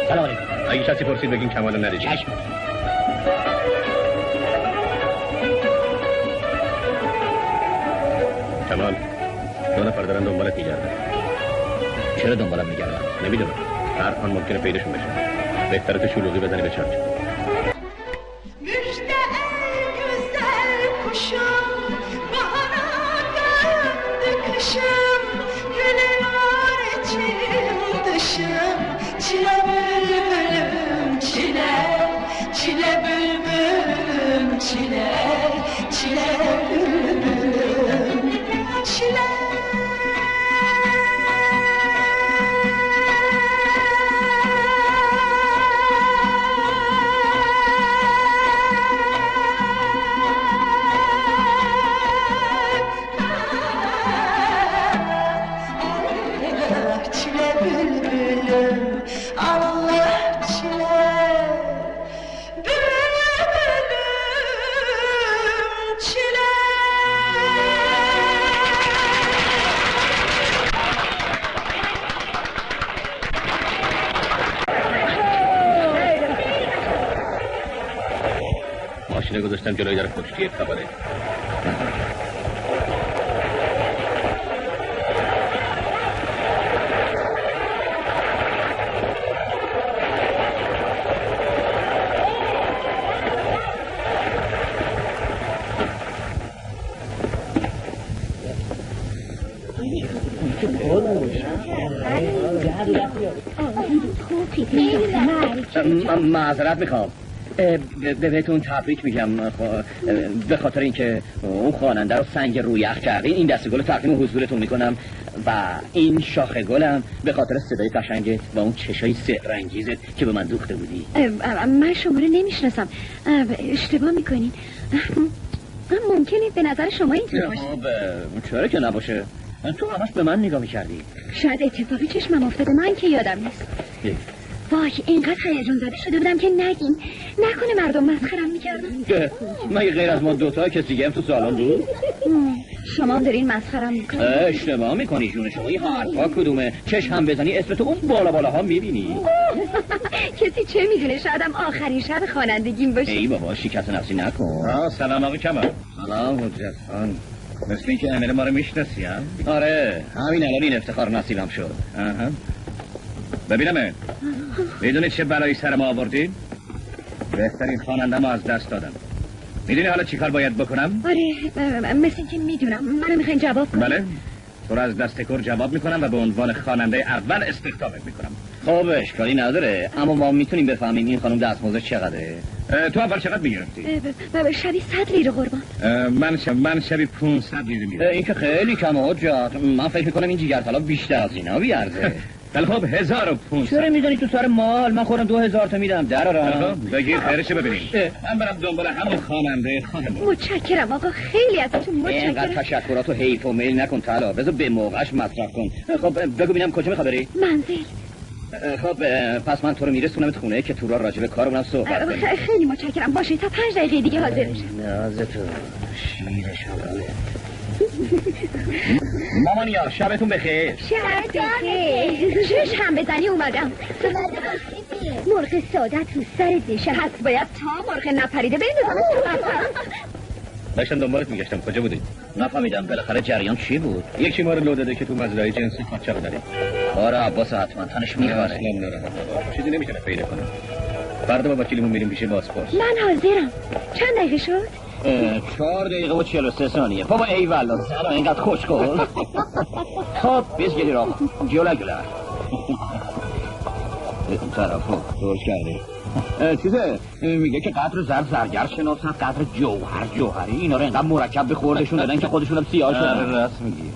سلام علیکم. اگه کسی پرسید بگین کمال ندید. چشم. کمال، دو نفر دارن دنبالت میگردن. چرا دنبالم میگردن؟ نمیدونم. هر آن ممکنه پیداشون بشه. بهتره تو شلوغی بزنی به چارچ. ماشینه گذاشتم جلوی در خودشتی خبره. معذرت میخوام، بهتون تبریک میگم به خاطر اینکه اون خواننده رو سنگ روی یخ کردین. این دسته گل تقدیم حضورتون میکنم و این شاخه گلم به خاطر صدای قشنگت و اون چشای سحرانگیزت که به من دوخته بودی. من شما رو نمیشناسم، اشتباه میکنین. ممکنه به نظر شما اینطور باشه. چرا که نباشه؟ تو همش به من نگاه میکردی. شاید اتفاقی چشمم افتاده، من که یادم نیست. وای اینقدر هیجان زده شده بودم که نگین، نکنه مردم مسخرم میکردن. مگه غیر از ما دوتا کسی دیگه هم تو سالن بود؟ شما دارین مسخرم میکنی. اشتباه میکنی جون شما. این حرفا کدومه؟ چشم هم بزنی اسم تو اون بالا بالاها میبینی. کسی چه میدونه، شایدم آخرین شب خوانندگیم باشه. ای بابا شکست نفسی نکن. سلام آقا کمال. سلام حجت خان. مثل اینکه امیر ما رو میشناسی هم؟ آره همین الان این افتخار نصیبم شد. ببینم میدونی چه بلایی سر ما آوردی؟ بهترین خواننده ما از دست دادم. میدونی حالا چیکار باید بکنم؟ آره مثل اینکه میدونم. منو میخواین جواب کنم؟ بله تو رو از دست کار جواب میکنم و به عنوان خواننده اول استخدامت میکنم. خب اشکالی نداره، اما ما میتونیم بفهمیم این خانم دستمزدش چقدره؟ تو اول چقدر میگرفتی؟ شبی 100 لیره قربان. من شبی 500 لیره میگرفتم. این که خیلی کمه حجت. من فکر میکنم این جیگرطلا بیشتر از اینا بیارزه. ولی خب 1500. چرا میزنی تو سر مال؟ من خودم 2000 تا میدم. درارم بگیر خیرش ببینیم. من برم دنبال همون خواننده خانم. متشکرم آقا، خیلی ازتون متشکرم. اینقدر تشکراتو حیف و میل نکن طلا، بذار به موقعش مصرف کن. خب بگو ببینم کجا میخوای بری؟ منزل. خب پس من تو رو میرسونم خونه که تو را راجع به کارمون صحبت کنیم. خیلی متشکرم. باشه تا 5 دقیقه دیگه حاضر میشم. نازتون شیر شغاله. مامانیا شبتون بخیر. شب بخیر. چش هم بزنی اومدم. مرغ ساده تو سر دیشه هست، باید تا مرغ نپریده بندازم تو قفس. داشتم دنبالت میگشتم، کجا بودی؟ نفهمیدم بالاخره جریان چی بود؟ یکی ما رو لو داده که تو مزرعه جنسی قاچاق داریم. آره عباس حتما تنش میخوره. چیزی نمیتونه پیدا کنه. فردا با وکیلمون میریم پیش بازپرس. من حاضرم. چند دقیقه شد؟ 4 دقیقه و 43 ثانیه. بابا ای والا سلام اینقدر خوشگل. خب بسگیری را جولا گلا. این طرفو درست کردی. چیزه میگه که قدر زرگر شناسن، قدر جوهری اینا رو اینقدر مرکب به خوردشون دادن که خودشون هم سیاه شدن. راست میگی.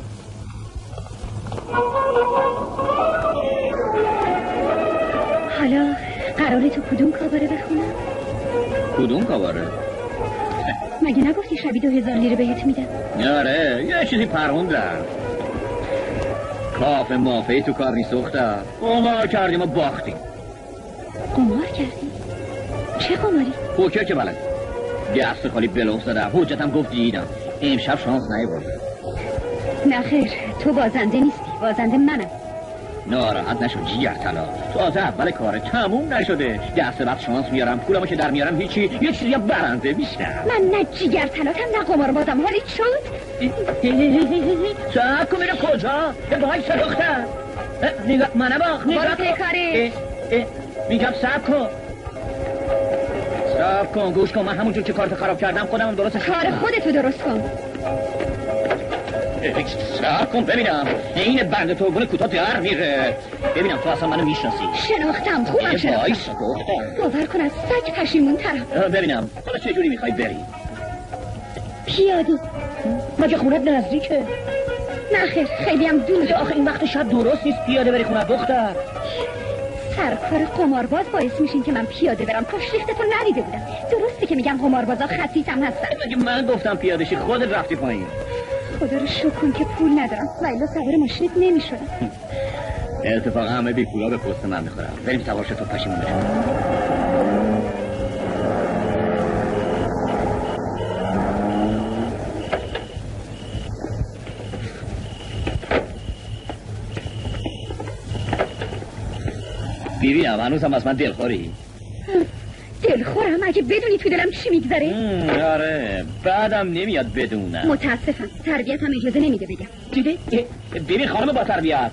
حالا قراره تو کدوم کاباره بخونم؟ کدوم کاباره؟ مگه نگفتی شبی 2000 لیره بهت میدم؟ آره یه چیزی پروندن. کافه مافهی تو کار نیست دختر. قمار کردیم و باختیم. قمار کردی؟ چه قماری؟ پوکر که بلد. دست خالی بلوف زدم. حجتم گفت دیدم. امشب شانس نیاورده. نه خیر، تو بازنده نیستی، بازنده منم. ناراحت نشو جیگر طلا. تازه اول کاره تموم نشده. دست بعد شانس میارم، پولمو که در میارم هیچی، یه چیزی برنده بیشتر. من نه جیگر طلاتم نه قمار بازم. حالیت شد؟ صاحب کن میره کجا؟ وای دختر. منم آخ برو پیکاره. میگم صاحب کن. صاحب کن گوش کن، من همونجور که کارت خراب کردم خودم درست کار خودتو درست کن. صاحب کن ببینم این بند تربون کوتاه در میره. ببینم تو اصلا منو میشناسی؟ شناختم، خوبم شناختم. باور کن از سگ پشیمون ترم. ببینم حالا چه جوری میخوای بری؟ پیاده. مگه خونت نزدیکه؟ نه خیر، خیلی هم دوره. آخه این وقت شب درست نیست پیاده بری خونه دختر. سرکار قمارباز باعث میشین که من پیاده برم. پشت ریختتو ندیده بودم. درسته که میگم قماربازا خسیسم هستن. مگه من گفتم پیاده شی؟ خودت رفتی پایین. خدا رو شکر کن که پول ندارم و الا سوار ماشینت نمیشدم. اتفاقا همه بی پولا به پست من میخورم. بریم سوار شو تو پشیمون بشم. ببینم هنوزم از من دلخوری؟ دلخورم؟ اگه بدونی تو دلم چی میگذره؟ آره بعدم نمیاد بدونم. متاسفم، تربیتم اجازه نمیده بگم. دیده؟ ببین خانم با تربیت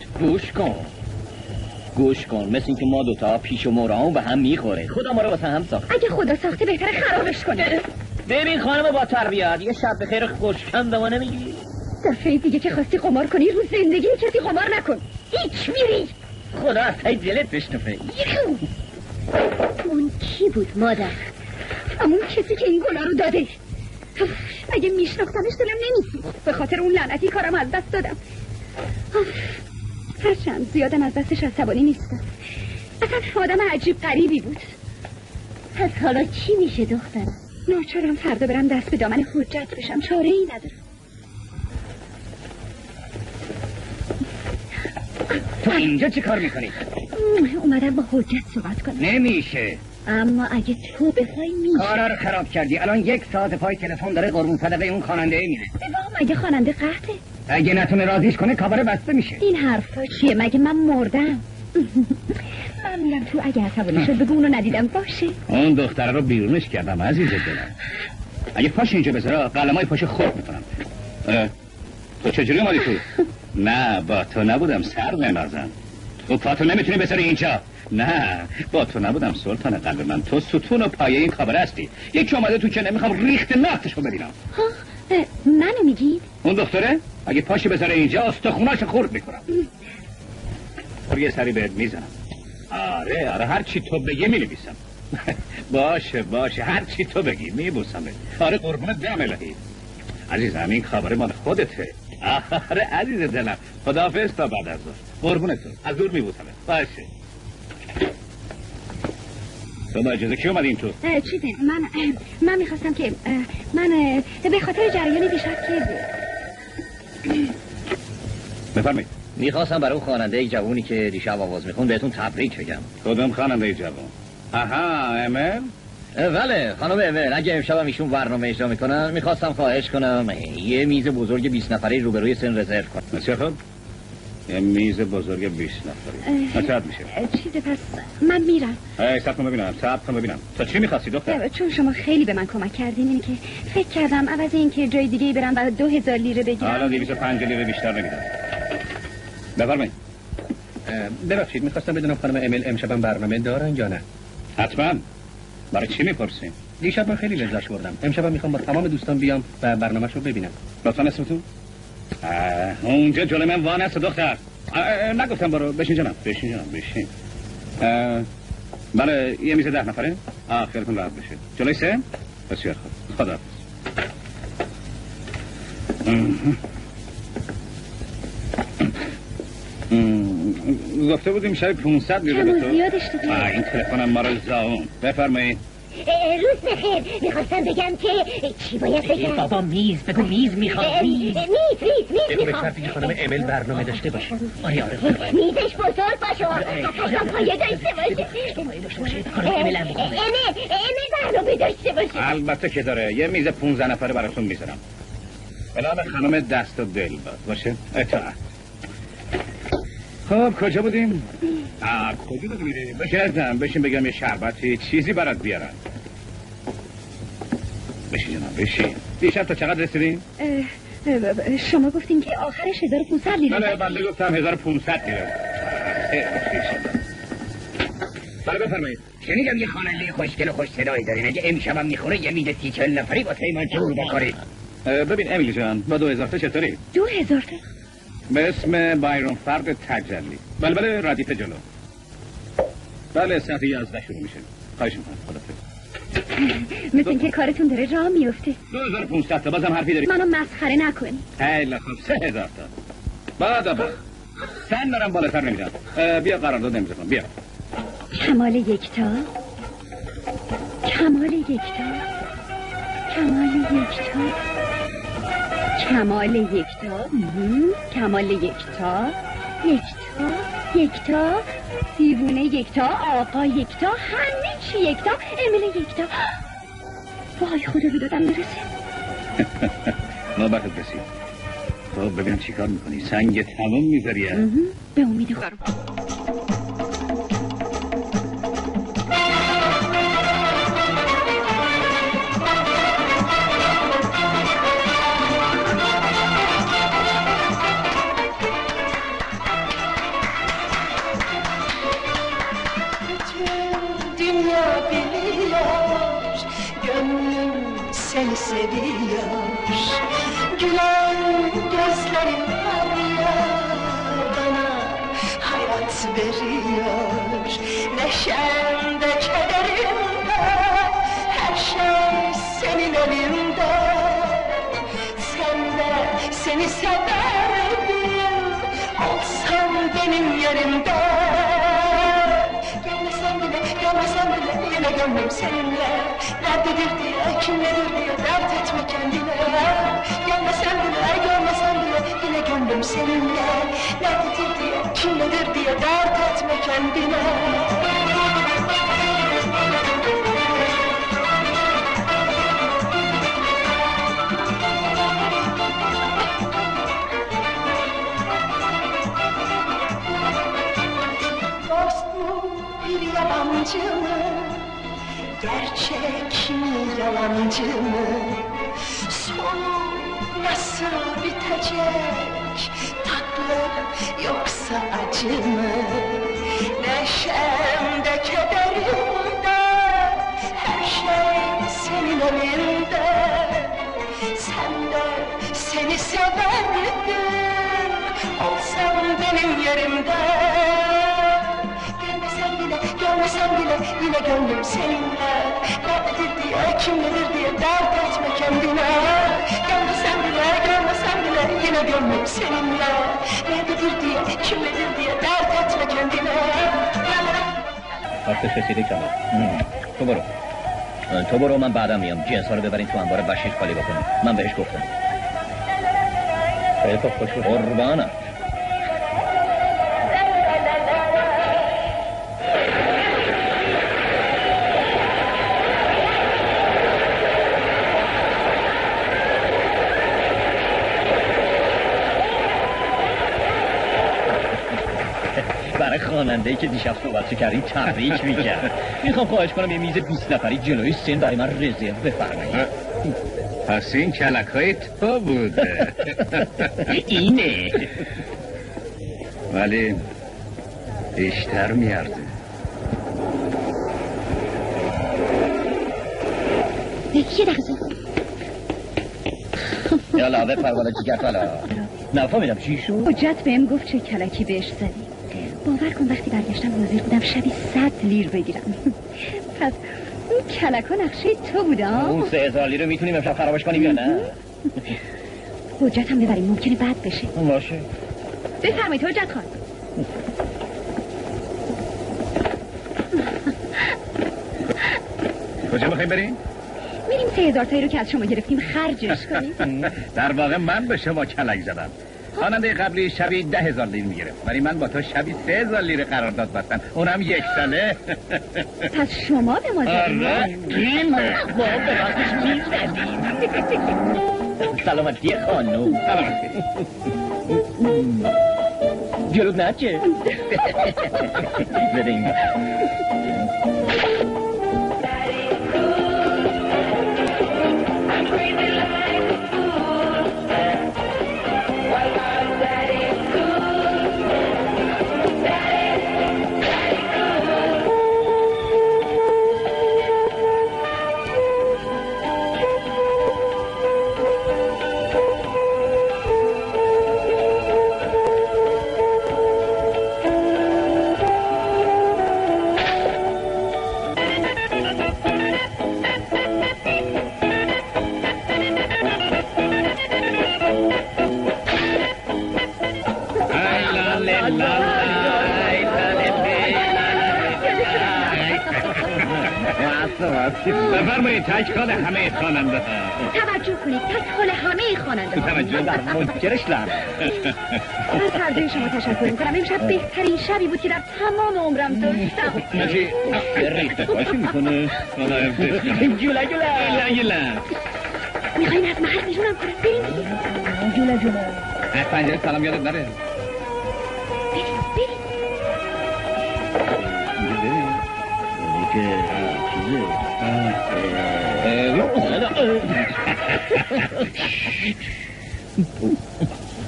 گوش کن مثل این که ما دوتا پیش و مرام به هم میخوره. خدا ما رو واسه هم ساخت. اگه خدا ساخته بهتره خرابش کنه. ببین خانم با تربیت یه شب بخیر خوشکن به ما نمیگی؟ دفعه دیگه که خواستی قمار کنی رو زندگی کسی قمار نکن. هیچ میری. خدا از تایی دلت بشنفه. اون کی بود مادر؟ همون کسی که این گلا رو داده. اگه میشناختمش دلم نمیسوخت. به خاطر اون لعنتی کارم از دست دادم. هرچند زیادم از دستش عصبانی نیستم. اصلا آدم عجیب غریبی بود. پس حالا چی میشه دخترم؟ ناچارم فردا برم دست به دامن حجت بشم. چاره ای ندارم. تو اینجا چی کار میکنی؟ اومدم با حجت صحبت کنم. نمیشه. اما اگه تو بخوای میشه. کارا رو خراب کردی. الان 1 ساعت پای تلفن داره قربون صدقه اون خواننده میره. مگه خواننده قحطه؟ اگه نتونه راضیش کنه کاباره بسته میشه. این حرفا چیه؟ مگه من مردم؟ من میرم تو. اگه عصبانی شد بگو اونو ندیدم باشه. اون دختره رو بیرونش کردم عزیز دلم. اگه پاش اینجا بذاره قلمای پاش خورد میکنم. تو چجوری اومدی تو؟ نه با تو نبودم سر نازم. تو پاتو نمیتونی بذاری اینجا. نه با تو نبودم سلطان قلب من. تو ستون و پایه این کابره هستی. یکی اومده تو که نمیخوام ریخت نافتشو ببینم. منو میگید؟ اون دختره اگه پاشو بذاره اینجا استخوناشو خورد میکنم. یه سری بهت میزنم. آره هر چی تو بگی مینویسم. باشه هر چی تو بگی میبوسم. آره قربونت دم الهی. عزیزم این خبر مال خودته. آره عزیز دلم خداحافظ تا بعد از ظهر. قربونت تو از دور میبوسم. باشه تو با اجازه کی اومدین تو؟ چیزه من میخواستم که من به خاطر جریان دیشب که بفرمایید میخواستم برای اون خواننده جوونی که دیشب آواز میخون بهتون تبریک بگم. کدوم خواننده جوون؟ آها امل؟ بله خانم امل، اگه امشب ایشون برنامه اجرا میکنن میخواستم خواهش کنم یه میز بزرگ 20 نفره روبروی سن رزرو کنم. بسیار خوب. یه میز بزرگ 20 نفره. چقدر میشه؟ چیزه پس من میرم. صبر کن ببینم. تا چی می‌خواستی دختر؟ چون شما خیلی به من کمک کردین اینه که فکر کردم عوض این که جای دیگه برم و 2000 لیره بگیرم. حالا 205 لیره بیشتر نمیدم. بفرمایید. ببخشید میخواستم بدونم خانم امل امشبم برنامه دارن یا نه؟ حتما. برای چی میپرسین؟ دیشب من خیلی لذت بردم. امشبم میخوام با تمام دوستان بیام و برنامه‌شو ببینم. لطفاً اسمتون؟ اونجا جلوی من وانست دختر. نگفتم برو. بشین جناب. بشین. بله یه میز 10 نفره؟ خیالتون راحت بشه. جلوی سه؟ بسیار خوب. خدا گفته بودیم شاید 500 لیره به تو. زیادش دیگه. این تلفنم ما رو زاون. بفرمایید. روز بخیر. میخواستم بگم که چی باید بگم؟ بابا میز بگو. میز میخوام. میز به میخوام. شرطی که خانم امل برنامه داشته باشه. آره میزش بزرگ باشه اصلا پایه داشته باشه. خانم امل هم امل برنامه داشته باشه. البته که داره. یه میز 15 نفره براتون میذارم. بلا خانم دست و دل باشه. اطاعت. خب کجا بودیم؟ کجا بودیم؟ بشین بگم یه شربتی چیزی برات بیارن. بشین جناب بشین. دیشب تا چقدر رسیدیم؟ شما گفتین که آخرش 1500 لیره. بله گفتم 1500 لیره. بله بفرمایید. شنیدم یه خواننده خوشگل و خوش صدایی دارین. اگه امشبم میخوره یه میز 30-40 نفری با پیمان جور بخورید. ببین امیلی جان با 2000 تا چطوری؟ 2000 تا؟ به اسم بایرون فرد تجلی. بله ردیف جلو. بله ساعت 11 شروع میشه. خواهش میکنم. خدافظ. مثل اینکه کارتون داره راه میفته. 2500 تا بازم حرفی داری؟ منو مسخره نکنی. خیلی خوب 3000 تا. بعد سن دارم بالاتر نمیدم. بیا قرارداد نمیذارم. بیا. کمال یکتا. کمال یکتا. کمال یکتا. کمال یکتا. کمال یکتا. یکتا. دیوونه یکتا. آقا یکتا. همه چی یکتا. امل یکتا. وای خدا بدادم برسه. نوبتت رسید. خب ببینم چی کار میکنی. سنگ تمام میذاری؟ به امید خدا. Seni seviyor, gülen gözlerin var ya, bana hayat veriyor. Neşemde, kederimde, her şey senin elinde. Sen de seni severdim, olsam benim yerimde. Gelmesen bile yine gönlüm seninle. Nerededir diye, kimledir diye dert etme kendine. Gelmesen bile, görmesen bile yine gönlüm seninle. Nerededir diye, kimledir diye dert etme kendine. Dost mu bir yabancı mı? Gerçek mi yalancı mı? Sonu nasıl bitecek? Tatlı yoksa acı mı? Neşemde, kederimde, her şey senin elinde. Sen de seni severdim, olsam benim yerimde. Görmesen bile yine gönlüm seninle. Nerededir diye, kimledir diye dert etme kendine. Görmesen bile, görmesen bile yine gönlüm seninle. Nerededir diye, kimledir diye dert etme kendine. وقتش رسیده کمال. تو برو من بعدم میام. جنسا رو ببرین تو انبار بشیر خالی بکنیم. من بهش گفتم. خیلی خوب خوش بود. قربانم. خواننده‌ای که دیشب صحبتشو کردیم تبریک میگم. میخوام خواهش کنم یه میز 20 نفری جلوی سین برای من رزرو بفرمایید. پس این کلک‌های تو بوده. اینه. ولی بیشتر میارده. یکی دقیقه یالا بپر بالا جیگر حالا. نفهمیدم چی شد؟ حجت بهم گفت چه کلکی بهش زدی. باور کن وقتی برگشتم حاضر بودم شبی 100 لیر بگیرم. پس اون کلکا نقشه تو بوده ها؟ اون 3000 لیره میتونیم امشب خرابش کنیم یا نه؟ حجت هم ببریم ممکنه بد بشه. باشه. بفرمایید حجت خان. کجا میخوایم بریم؟ میریم 3000 تایی رو که از شما گرفتیم خرجش کنیم. در واقع من به شما کلک زدم. خواننده قبلی شبی 10,000 لیر میگرفت، ولی من با تو شبی 3,000 لیر قرارداد بستم، اونم 1 ساله. پس شما به ما زدیم. ما به وقتش میزدیم. سلامتی خانم. سلامتی. جلوت نچه. بده این بفرمایید تک حال همه خواننده ها. توجه کنید تک حال همه خواننده ها. توجه در منکرش لرم. از هر دوی شما تشکر میکنم. امشب بهترین شبی بود که در تمام عمرم داشتم. نجی ریخته باشی میکنه. جوله میخواین از محل بیرونم کنم بریم دیگه. جوله از پنجره سلام یادت نره. بریم که چیزه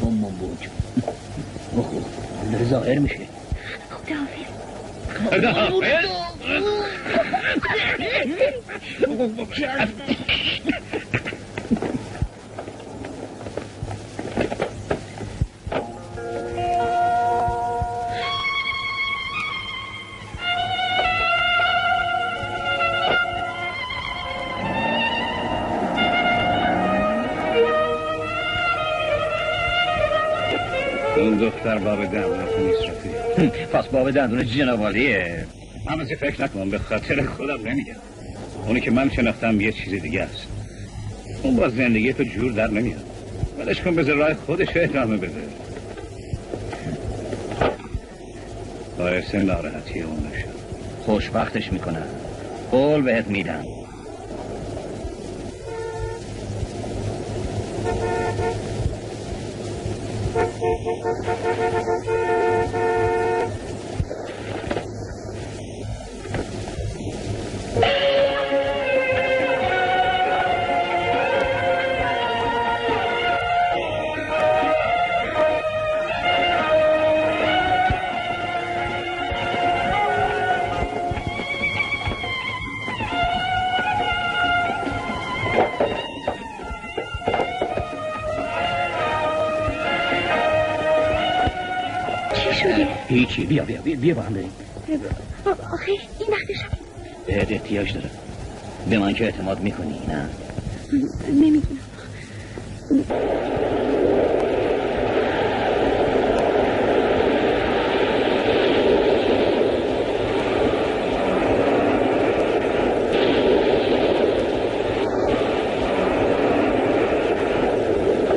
مامان بوچ ظاهر میشه. خداحافظ. اون دختر باب دندون نیست رفیق. پس باب دندون جنابالیه. من از فکر نکنم، به خاطر خودم نمیگم. اونی که من شناختم یه چیز دیگه است. اون با زندگی تو جور در نمیاد. ولش کن بذار راه خودش ادامه بده. باعث ناراحتی اون نشد. خوشبختش میکنم. قول بهت میدم. هیچی. بیا با هم بریم. آخه این وقت شب بهت احتیاج داره. به من که اعتماد میکنی نه؟ نمیدونم.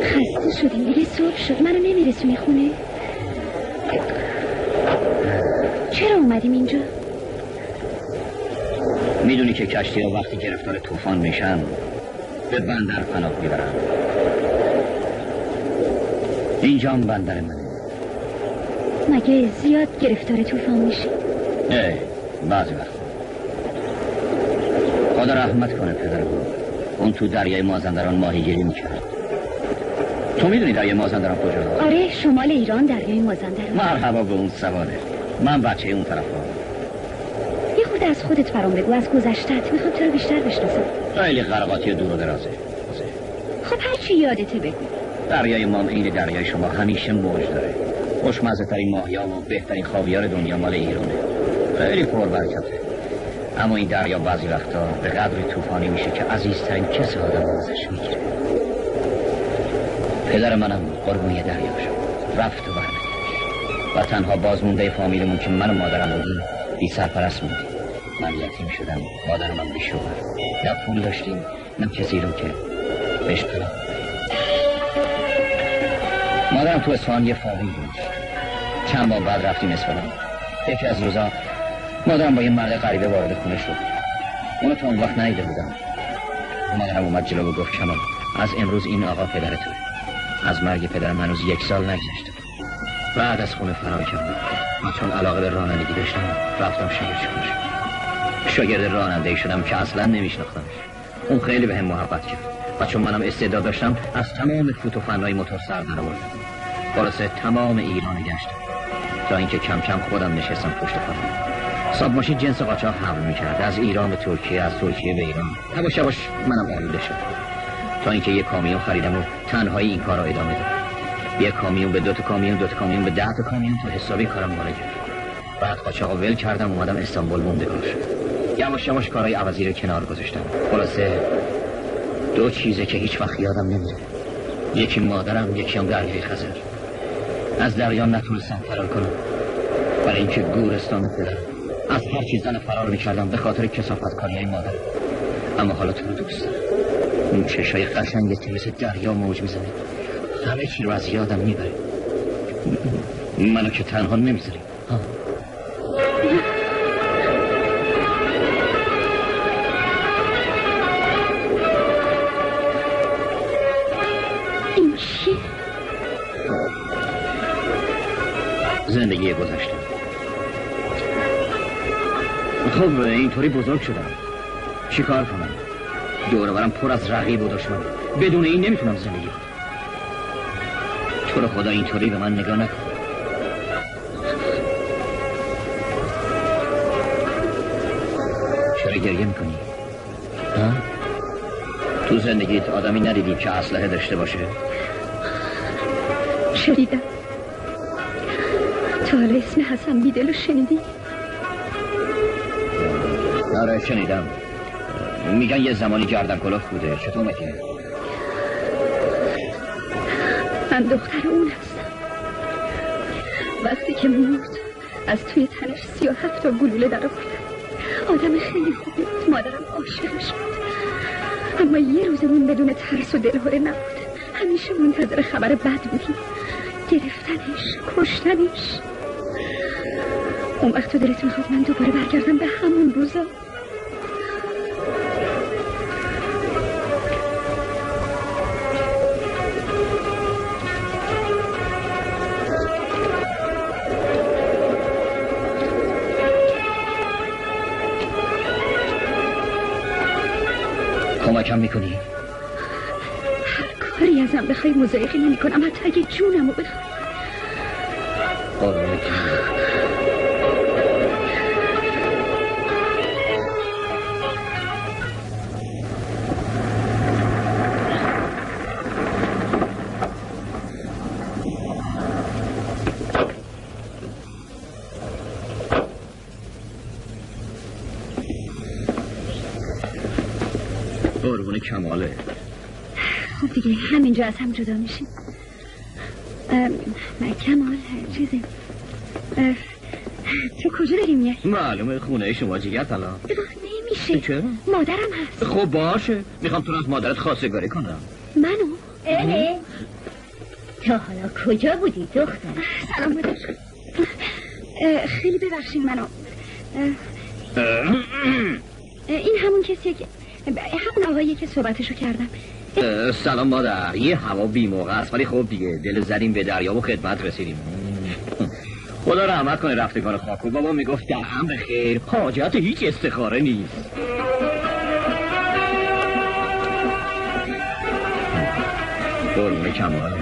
خسته شدیم دیگه، صبح شد. منو نمیرسونی خونه؟ چرا اومدیم اینجا؟ میدونی که کشتی ها وقتی گرفتار طوفان میشن به بندر پناه میبرن. اینجا هم بندر منه. مگه زیاد گرفتار طوفان میشی؟ بعضی وقت. خدا رحمت کنه پدرم، اون تو دریای مازندران ماهیگیری میکرد. تو میدونی دریای مازندران کجاست؟ آره، شمال ایران دریای مازندران. مرحبا به اون سواله. من بچه اون طرف هم. یه خورده از خودت برام بگو، از گذشتت. میخوام تو رو بیشتر بشناسم. خیلی غرقاتی دور و درازه. خب هر چی یادته بگو. دریای ما این دریای شما همیشه موج داره. خوشمزه ترین ماهی‌ها و بهترین خاویار دنیا مال ایرانه. خیلی پربرکته. اما این دریا بعضی وقتا به قدری طوفانی میشه که عزیزترین کسی آدم ازش میگیره. پدر منم قربونی دریا شد، رفت و برنگشت و تنها بازمونده فامیلمون که من و مادرم بودیم بی سرپرست موندیم. من یتیم شدم، مادرم هم بی شوهر. نه پول داشتیم نه کسی رو که بهش پناه. مادرم تو اصفهان یه فامیل بود. چند ماه بعد رفتیم اصفهان. یکی از روزا مادرم با یه مرد غریبه وارد خونه شد. اونو تا اون وقت ندیده بودم. مادرم اومد جلو و گفت کمال، از امروز این آقا پدرته. از مرگ پدرم هنوز 1 سال نگذشته. بعد از خونه فرار کردم و چون علاقه به رانندگی داشتم رفتم شاگردش. شاگرد رانندگی شدم که اصلا نمیشناختمش. اون خیلی بهم محبت کرد و چون منم استعداد داشتم از تمام فوت و فن‌های موتور سر درآوردم. خلاصه تمام ایران گشتم تا اینکه کم کم خودم نشستم پشت فرمان. ساب ماشین جنس قاچاق حمل می‌کرد، از ایران به ترکیه، از ترکیه به ایران. یواش یواش منم آلوده شدم تا اینکه یک کامیون خریدم و تنهایی این کارو ادامه دادم. یک کامیون به 2 تا کامیون، 2 تا کامیون به 10 تا کامیون تا حسابی کارم بالا گرفت. بعد قاچاقو ول کردم اومدم استانبول موندگار شدم. یواش یواش کارهای عوضی رو کنار گذاشتم. خلاصه 2 چیزه که هیچ وقت یادم نمیره. یکی مادرم، یکی هم دریای خزر. از دریا نتونستم فرار کنم برای اینکه گورستان پدرم. از هر چیز زن فرار میکردم به خاطر کثافتکاری‌های مادر. اما حالا تو رو دوست دارم. اون چشای قشنگت مثل دریا موج میزنه، همه چی رو از یادم میبره. منو که تنها نمیذاری. این چی؟ زندگی گذشته. خب اینطوری بزرگ شدم، چی کار کنم؟ دور و برم پر از رقیب و دشمن. بدون این نمیتونم زندگی کنم. تو رو خدا اینطوری به من نگاه نکن. چرا گریه میکنی؟ ها؟ تو زندگیت آدمی ندیدی که اسلحه داشته باشه؟ شنیدم. تو حالا اسم حسن بیدل رو شنیدی؟ آره شنیدم. میگن یه زمانی گردن کلاه بوده. چطور مگه؟ من دختر اون هستم. وقتی که مرد از توی تنش 37 تا گلوله در آوردن. آدم خیلی خوبی بود. مادرم عاشقش بود. اما یه روزمون بدون ترس و دلهره نبود. همیشه منتظر خبر بد بودیم. گرفتنش، کشتنش. اون وقت تو دلت میخواد من دوباره برگردم به همون روزا. کمکم میکنی؟ هر کاری ازم بخوای مضایقه نمی کنم، حتی اگه جونمو بخوای. قربونت قربون کماله. خب دیگه همینجا از هم جدا میشیم. کمال چیزی تو کجا داری میای؟ معلومه خونه شما جیگر طلا. نمیشه. چرا؟ مادرم هست. خب باشه، میخوام تو از مادرت خواستگاری کنم. منو؟ تو حالا کجا بودی دختر؟ سلام مادر. خیلی ببخشید منو. این همون کسیه که همون آقاییه که صحبتشو کردم. سلام مادر. یه هوا بی موقع است ولی خب دیگه دل زدیم به دریا و خدمت رسیدیم. خدا رحمت کنه رفتگان خاکو. بابا میگفت دهم به خیر، حاجت هیچ استخاره نیست. قربون کماله.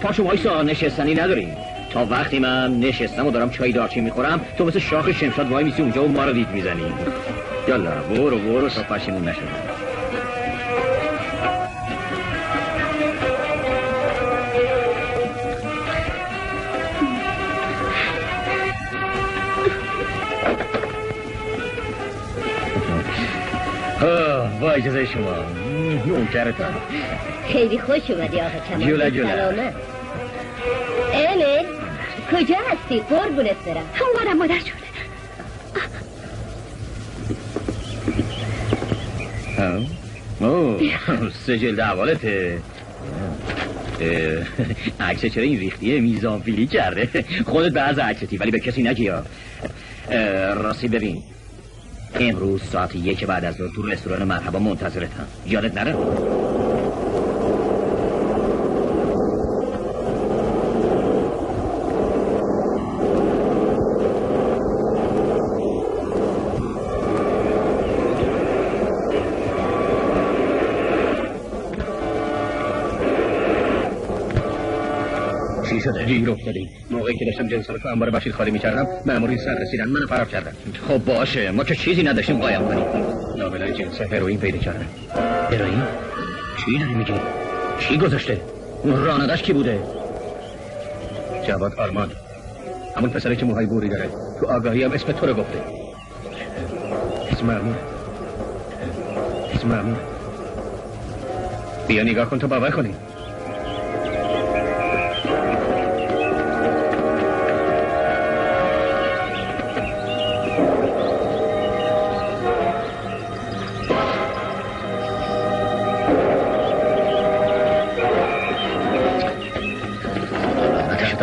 پاشو وایسا، نشستنی نداریم. تا وقتی من نشستم و دارم چای دارچین میخورم تو مثل شاخ شمشاد وای میسی اونجا و ما رو دید میزنی. یالا برو تا پشیمون نشد. با اجازه شما نوکرتم. خیلی خوش اومدی آقا کمال. جوله سلامت. امیل کجا هستی؟ قربونت برم. اومدم مادر جون. سه جلد اولته. عکس چرا این ریختیه؟ میزان فیلی کرده. خودت به از عکستی ولی به کسی نگیا. راستی ببین امروز ساعت 1 بعد از ظهر تو رستوران مرحبا منتظرتم. یادت نره. چی شده؟ گیر افتادیم. موقعی که داشتم جنسا رو تو انبار بشیر خالی می‌کردم مأمورین سر رسیدن منو فرار کردن. خب باشه ما که چیزی نداشتیم قایم کنیم. لابلای جنس هروئین پیدا کردن. هروئین؟ چی داری میگی؟ چی گذاشته؟ رانندش کی بوده؟ جواد آرمان، همون پسری که موهای بوری داره. تو آگاهی هم اسم تو رو گفته. اسم مأمور. بیا نگاه کن تو باور کنی.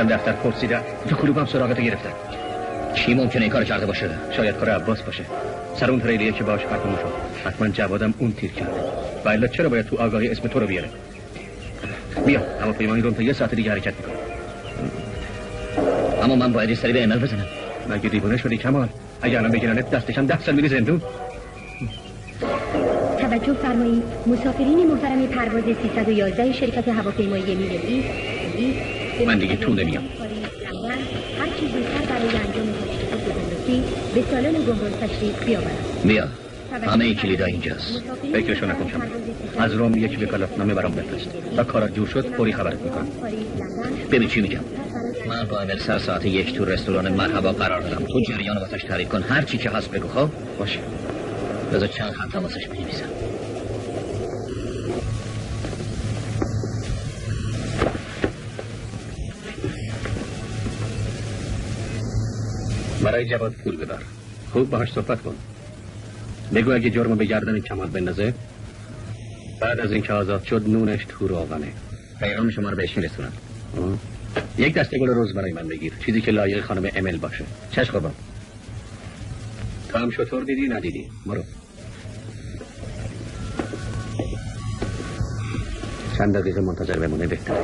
دفتر پرسیدن تو کلوبم سراغتو گرفتن. کی ممکنه این کار کرده باشه؟ شاید کار عباس باشه. سر اون تریلیه که باش قطعه شد. حتما جوادم اون تیر کرده. و الا چرا باید تو آگاهی اسم تو رو بیاره؟ بیا هواپیمایی رو تا 1 ساعت دیگه حرکت میکنه. اما من باید سری به ایمیل بزنم. مگه دیوونه شدی کمال؟ اگه الان بگیرنت دستشم 10 سال میری زندون. توجه فرمایید مسافرین محترم پرواز 311 شرکت هواپیمایی میلادی من دیگه تو نمیام. هر چیزی زودتر برای انجام تشریفات گمرکی به سالن گمرک تشریف بیاورند. بیا همه کلیدا اینجاست. فکرشو نکن کمال. از روم یک وکالتنامه برام بفرست و کارا جور شد فوری خبرت میکنم. ببین چی میگم. من با ایمیل سر ساعت 1 تو رستوران مرحبا قرار دادم. تو جریان واسش تعریف کن. هر چی که هست بگو. خب باشه. بذار چند خط واسش بنویسم. برای جواد پول بدار. خوب باهاش صحبت کن. بگو اگه جرمو به گردن کمال بندازه بعد از اینکه آزاد شد نونش تو روغنه. پیغام شما رو بهش میرسونم. یک دسته گل رز برای من بگیر. چیزی که لایق خانم امیل باشه. چشم بابا. تو هم شطور دیدی ندیدی؟ برو. چند دقیقه منتظر بمونه بهتره.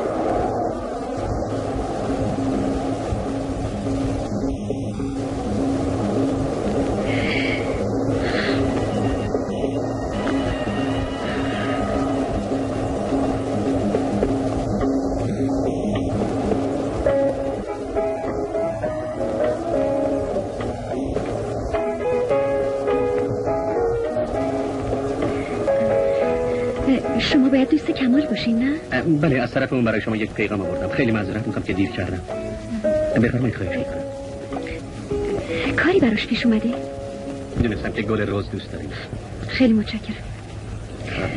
شما باید دوست کمال باشین نه؟ بله از طرف اون برای شما یک پیغام آوردم. خیلی معذرت میخوام که دیر کردم. بفرمایید خواهش میکنم. کاری براش پیش اومده؟ میدونستم که گل رز دوست داریم. خیلی متشکرم.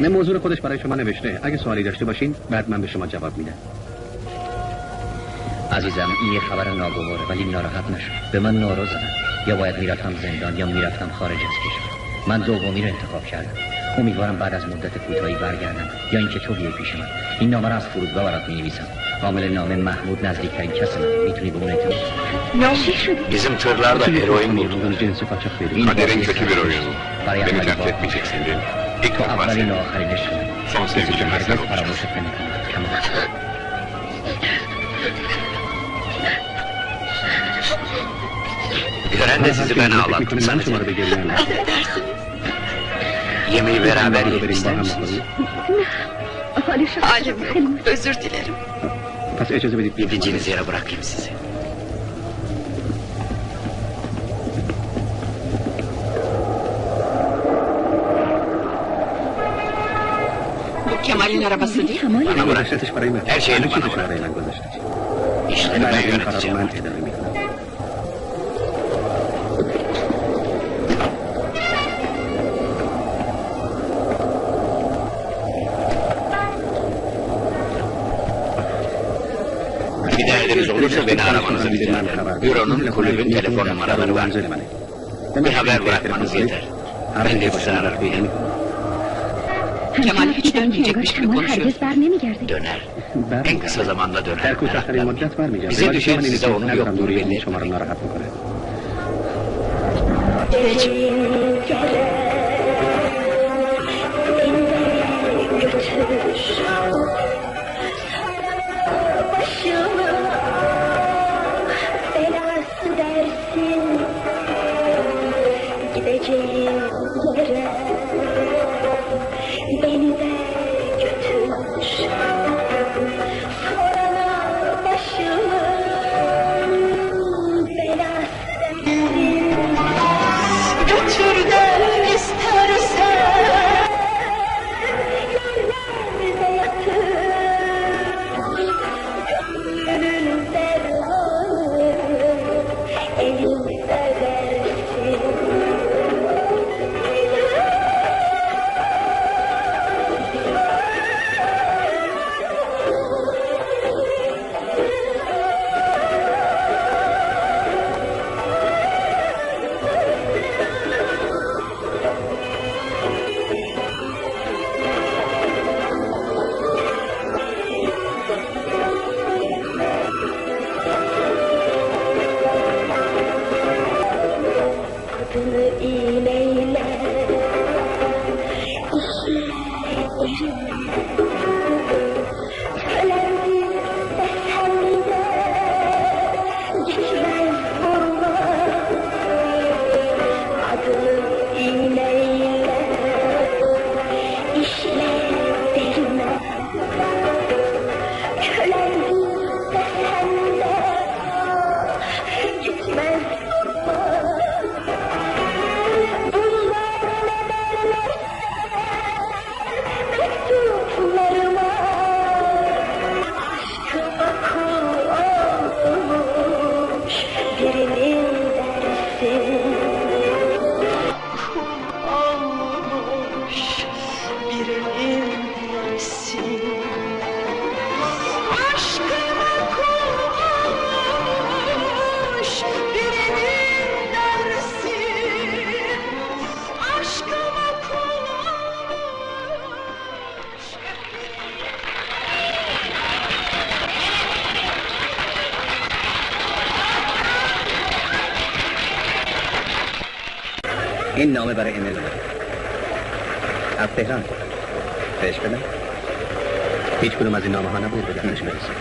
نه موضوع خودش برای شما نوشته. اگه سوالی داشته باشین بعد من به شما جواب میدم. عزیزم این یه خبر ناگواره ولی ناراحت نشو. به من ناراض زدن. یا باید میرفتم زندان یا میرفتم خارج از کشور. من دومی رو انتخاب کردم. امیدوارم بعد از مدت کوتاهی برگردم یا اینکه تو بیای پیش من. این نامه رو از فرودگاه برات می‌نویسم. حامل نامه محمود نزدیکترین کس من. میتونی به اون اعتماد کنی. چی شد؟ Bizim tırlarda eroin bulduk. Cinsi kaçak vereyim. Kaderin kötü bir oyunu. Beni terk etmeyeceksin değil mi? تو اولین و آخرین عشق چیزی که هرگز فراموشت نمی‌کنم کمال. Gören de sizi ben ağlattım sadece. Yemeği beraber yiyelim ister misiniz? Halim yok, Özür dilerim. Gideceğiniz yere bırakayım sizi. Bu Kemal'in arabası değil. Bana bırak. Her şeyini bana bırak. İşleri ben yöneteceğim. Bir derdiniz olursa beni aramanızı rica ederim. Büronun, kulübün telefon numaraları var. Bir haber bırakmanız yeter. Ben de size arar bilirim. Kemal hiç dönmeyecekmiş gibi konuşuyor. Herkes vermeye Döner. En kısa zamanda döner. Bize düşen size onun yokluğunu belli etmek. این نامه برای امیل از تهران بهش بدم. هیچ کدوم از این نامه ها نبود به دستش برسه.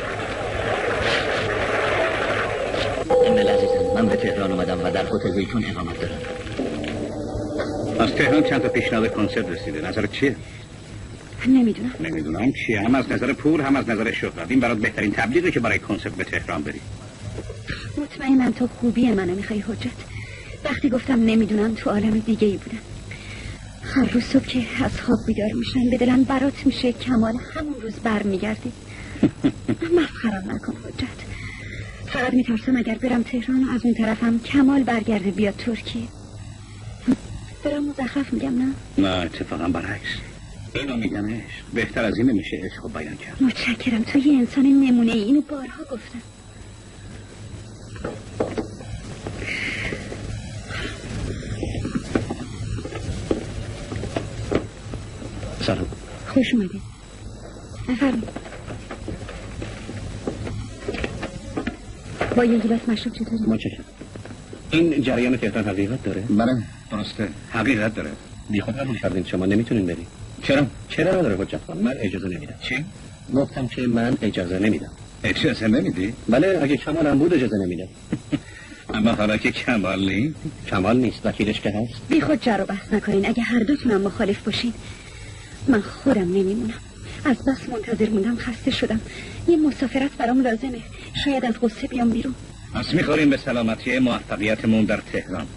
امیل عزیزم، من به تهران اومدم و در هتل ویتون اقامت دارم. از تهران چند تا پیشنهاد کنسرت رسیده. نظرت چیه؟ نمیدونم چیه. هم از نظر پول هم از نظر شهرت. این برات بهترین تبلیغه که برای کنسرت به تهران بری. مطمئنم تو خوبی منو میخوای حجت. وقتی گفتم نمیدونم تو عالم دیگه ای بودم. هر روز صبح که از خواب بیدار میشن به دلم برات میشه کمال همون روز برمیگردی. مسخرم نکن حجت. فقط میترسم اگر برم تهران از اون طرفم کمال برگرده بیاد ترکیه. برام مزخرف میگم نه؟ نه اتفاقا برعکس. اینو میگم عشق. بهتر از این نمیشه عشق رو بیان کرد. متشکرم. تو یه انسان نمونه ای. اینو بارها گفتم. سلام. خوش اومدید. بفرمایید. با یه گیلاس مشروب چطوری؟ متشکرم. این جریان تهران حقیقت داره؟ بله درسته. حقیقت داره. بی خود قبول کردین شما نمیتونین برید. چرا نداره حجت خان؟ من اجازه نمیدم. چی؟ گفتم که من اجازه نمیدم. اجازه نمیدی؟ بله اگه کمالم بود اجازه نمیدم. اما حالا که کمال نیست. کمال نیست، وکیلش که هست. بی خود جر و بحث نکنین. اگه هر دوتونم مخالف باشین من خودم نمیمونم. از بس منتظر موندم خسته شدم. یه مسافرت برام لازمه. شاید از غصه بیام بیرون. پس میخوریم به سلامتی موفقیتمون در تهران.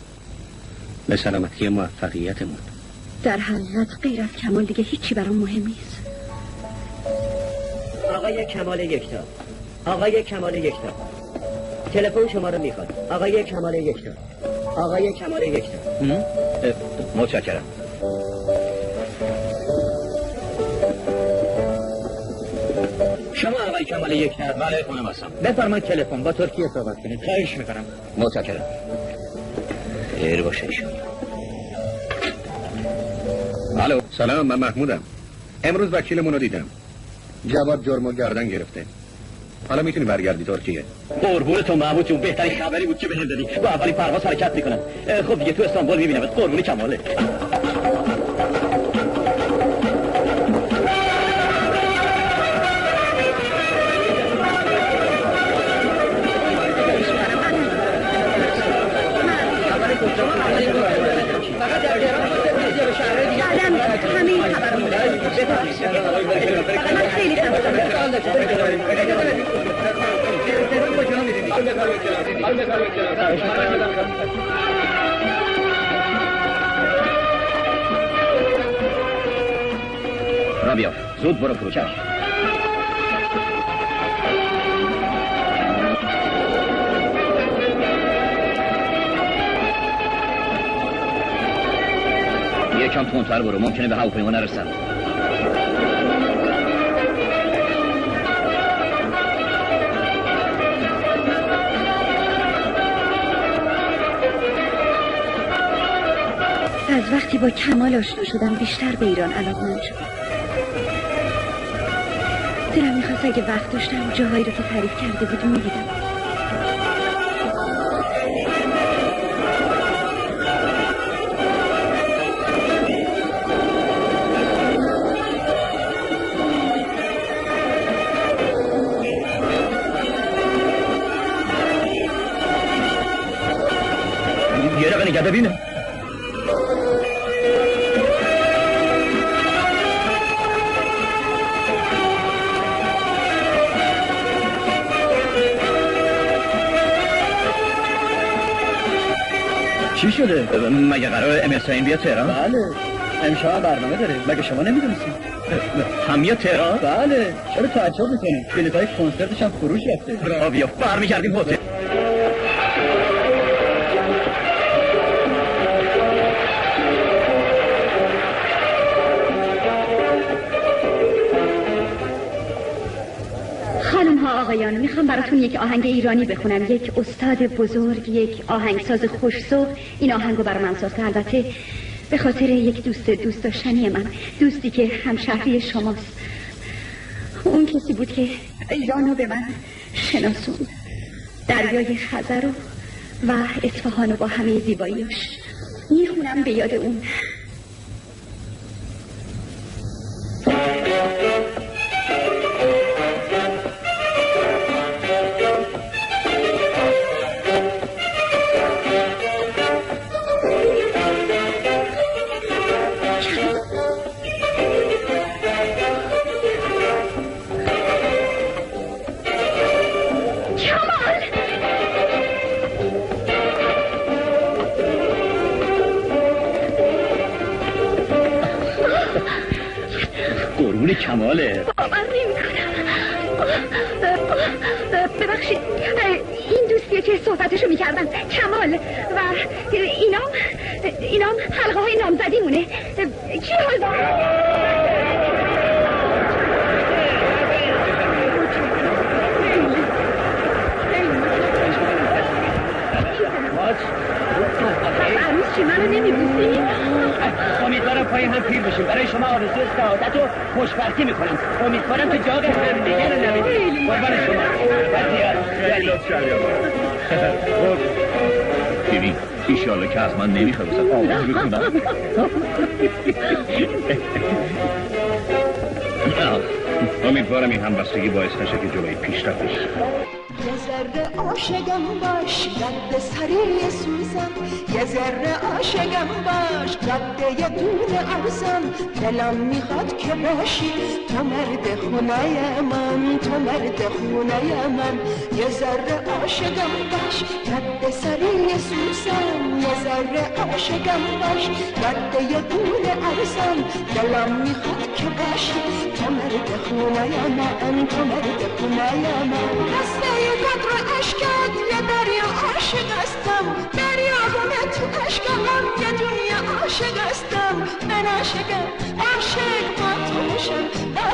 به سلامتی موفقیتمون. در حقیقت غیر از کمال دیگه هیچی برام مهم نیست. آقای کمال یکتا، آقای کمال یکتا، تلفن شما رو میخواد. آقای کمال یکتا، آقای کمال یکتا. متشکرم. شما آقای کمال یکتا؟ بله خونم هستم. بفرمایید تلفن با ترکیه صحبت کنید. خواهش میکنم. متشکرم. خیر باشه ایشون. الو سلام، من محمودم. امروز وکیلمون رو دیدم. جواد جرمو گردن گرفته. حالا میتونی برگردی ترکیه. قربونتون محمود جون، بهترین خبری بود که بهم دادی. با اولین پرواز حرکت میکنم. خب دیگه تو استانبول میبینمت. قربون کماله. همه خبر مونده. من خیلی را بیار زود برو فروشش. یکم تندتر برو، ممکنه به هواپیما نرسم. از وقتی با کمال آشنا شدم بیشتر به ایران علاقه‌مند شدم. دلم میخواست اگه وقت داشتم جاهایی رو که تعریف کرده بود میدیدم. یه رقم نگه ببینم. چی شده؟ مگه قرار MSN بیاد تهران؟ بله امشب برنامه داره. مگه شما نمیدونستید؟ هم میاد تهران؟ بله. چرا تعجب میکنید؟ بلیط‌های کنسرتش هم فروش رفته. بیا برمیگردیم هتل. آقایان میخوام براتون یک آهنگ ایرانی بخونم. یک استاد بزرگ، یک آهنگساز خوش‌ذوق این آهنگو برای من ساخته. البته به خاطر یک دوست داشتنی من، دوستی که همشهری شماست. اون کسی بود که ایرانو به من شناسوند، دریای خزر و اصفهانو با همه زیباییاش. میخونم به یاد اون. کماله. باور نمی‌کنم. ببخشید این دوستیه که صحبتشو میکردن، کمال و اینام حلقه های نامزدی مونه. چی حال داره؟ عروس چی منو نمیبوسی؟ امیدوارم پای هم پیر بشیم. برای شما آرزوی سعادت و خوشبختی میکنم. امیدوارم که جاگ دیگه رو نمیدید. قربان شما. بسیار. ایشالله که از من نمیخواد بسید آواز بخونم. امیدوارم این همبستگی باعث نشه که جلوی پیشرفتش. یه ذره عاشقم باش رد سری سوزم، یه ذره عاشقم باش رد یه دونه ارزم، دلم میخواد که باشی تو مرد خونه من، تو مرد خونه من. یه ذره عاشقم باش رد سری سوزم، یه ذره عاشقم باش رد یه دونه ارزم، دلم میخواد که باشی تو مرد خونه من، تو مرد خونه من. دسته قدر عشقت یه دریا عاشق هستم، دریا همه تو عشقم، یه دنیا عاشق هستم. من عاشقم عاشق با تو میشم، با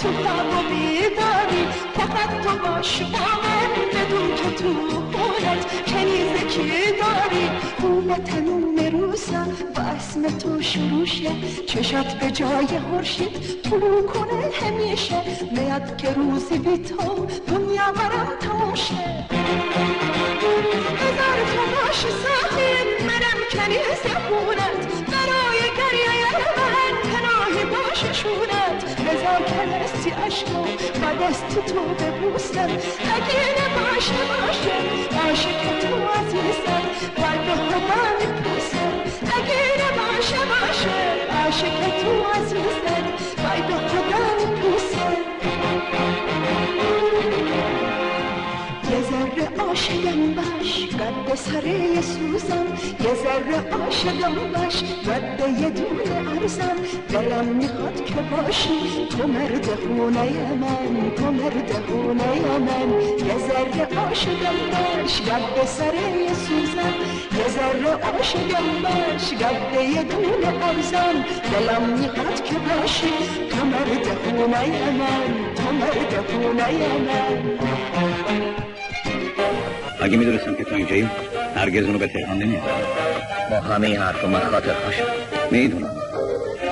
تو خواب و بیداری، فقط تو باش با من، بدون که تو خونت کنیزکی داری. خون تنوم روزم با اسم تو شروع شه، چشات به جای خورشید طلوع کنه همیشه، میاد که روزی بی تو دنیا برم تموم شه. هزار تو باشی صاحب منم کنیز خونت، برای گریه من پناهی باشه شونت. هزار کنستی عشقو با دست تو ببوسم، اگه نباشه باشه عاشق تو عزیزم، باید به خدا میپوسم. اگه نباشه باشه عاشق تو عزیزم، باید به خدا میپوسم. یه ذره عاشقم باش قد سره سوزم، یه ذره عاشقم باش رد یه دونه ارزم، دلم میخواد که باشی تو مرد خونه من، تو مرد خونه من. یه ذره عاشقم باش رد سره سوزم، یه ذره عاشقم باش رد یه دونه ارزم، دلم میخواد که باشی تو مرد خونه من، تو مرد خونه من. اگه میدونستم که تو اینجایی هرگز اونو به تهران نمیارم. با همه این حرف من خاطر خوشم. میدونم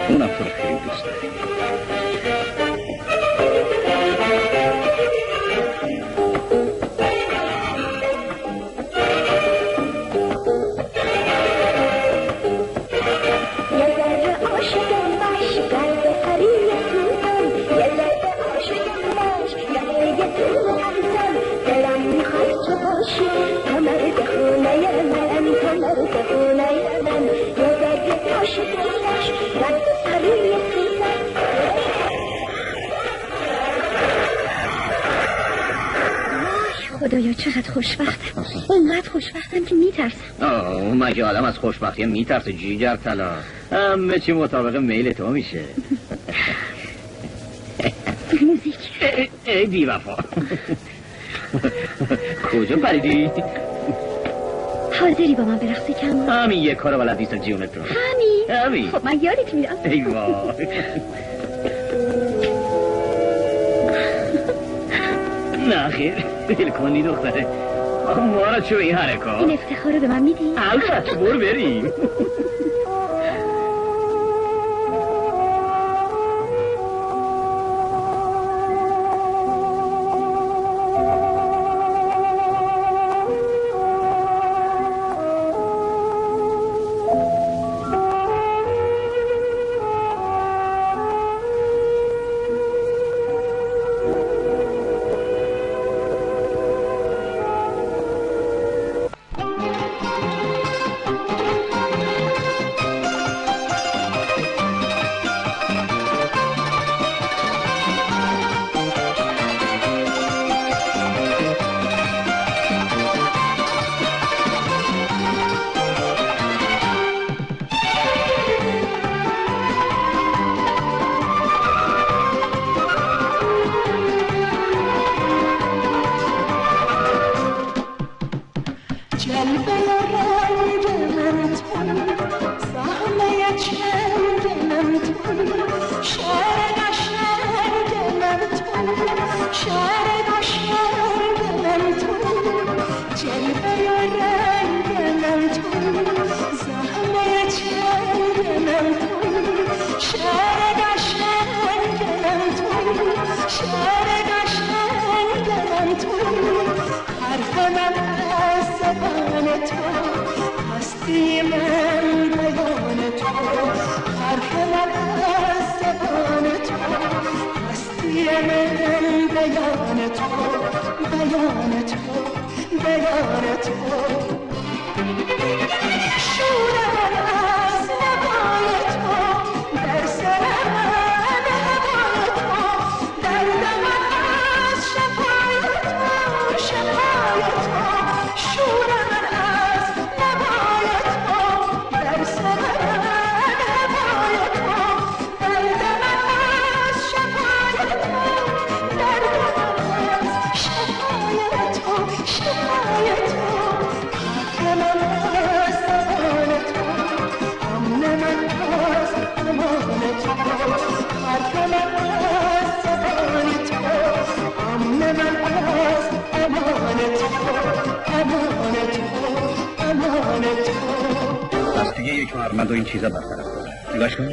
اونم تو رو خیلی دوست داره. یه ذره عاشقم باش قلب سری سوزم، یه ذره عاشقم باش یه دونه ارزم، دلم میخواد که باشی تو مرد خونه من، تو مرد خونه من. یه ذره عاشقم باش قلب سری سوزم. خدایا چقدر خوشبختم، اینقدر خوشبختم که میترسم. مگه آدم از خوشبختی میترسه جیگر طلا؟ همه چی مطابق میل تو میشه. موزیک. ای بی وفا. کجا پریدی؟ حاضری با من برقصی کم؟ همین یه کارو بلد نیستم جیونت رو. همین؟ خب من یادت میدم. ای وای. نه خیر دل کنی دختره، ما را چه این حرکات؟ این افتخار رو به من میدی؟ البته برو بریم. بیان تو بیان تو بیان تو شور من از نوای تو در سر من هوای تو درد من از شفای تو شفای تو شور من از نوای تو در سر من هوای تو درد من از شفای تو درد من از شفای تو شفای تو از دیگه یک هنرمند و این چیزا برطرف کنه. نگاش کن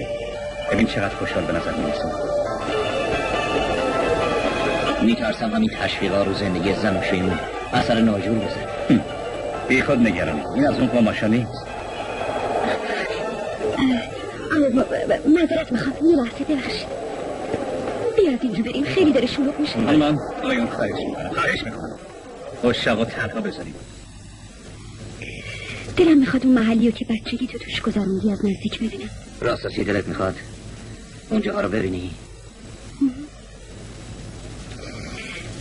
ببین چقدر خوشحال به نظر میرسه. میترسم همین تشویقا رو زندگی زن و شیمون اثر ناجور بزن. بی خود نگرانی، این از اون قماشا نیست. معذرت میخوام یه لحظه ببخشید. بیاد اینجا بریم خیلی داره شلوغ میشه. من آیون خواهش میکنم خوششق و تنها بذاریم. دلم میخواد اون محلیو که بچگی تو توش گذروندی از نزدیک ببینم. راستی دلت میخواد اونجا رو ببینی؟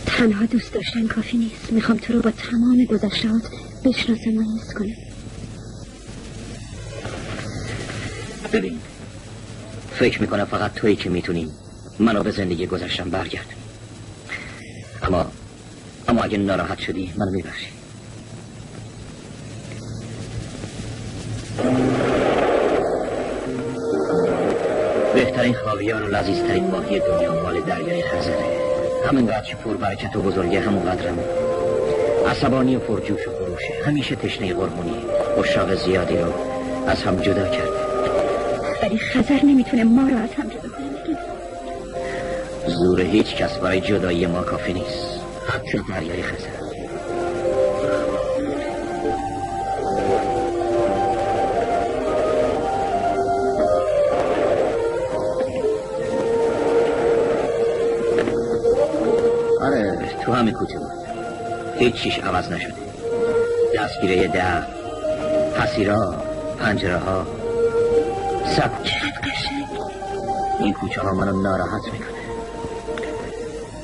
تنها دوست داشتن کافی نیست. میخوام تو رو با تمام گذشته‌هات بشناسم و حس کنم. ببین فکر میکنم فقط تویی که میتونیم منو به زندگی گذشتم برگرد. اما اگه ناراحت شدی منو میبخشی. بهترین خاویار و لذیذترین ماهی دنیا مال دریای خزره. همینقدر که پر برکت و بزرگه همونقدرم عصبانی و پرجوش و خروشه. همیشه تشنه قربونی عشاق زیادی رو از هم جدا کرد. ولی خزر نمیتونه ما رو از هم جدا کنه. زور هیچ کس برای جدایی ما کافی نیست، حتی دریای خزر. آره تو همین کوچه بود، هیچ چیش عوض نشده. دستگیره در، حسیرها، پنجره ها، سب. چقدر قشنگ. این کوچه ها منو ناراحت میکنه.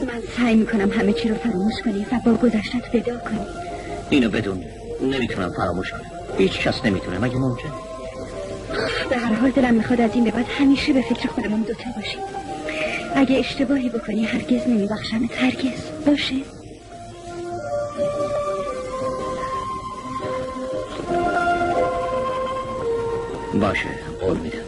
من سعی میکنم همه چی رو فراموش کنی و با گذشتت ودا کنی. اینو بدون نمیتونم فراموش کنم. هیچ کس نمیتونه مگه ممکن؟ به هر حال دلم میخواد از این به بعد همیشه به فکر خودمون دوتا باشیم. اگه اشتباهی بکنی هرگز نمیبخشمت. هرگز. باشه؟ باشه قول میدم.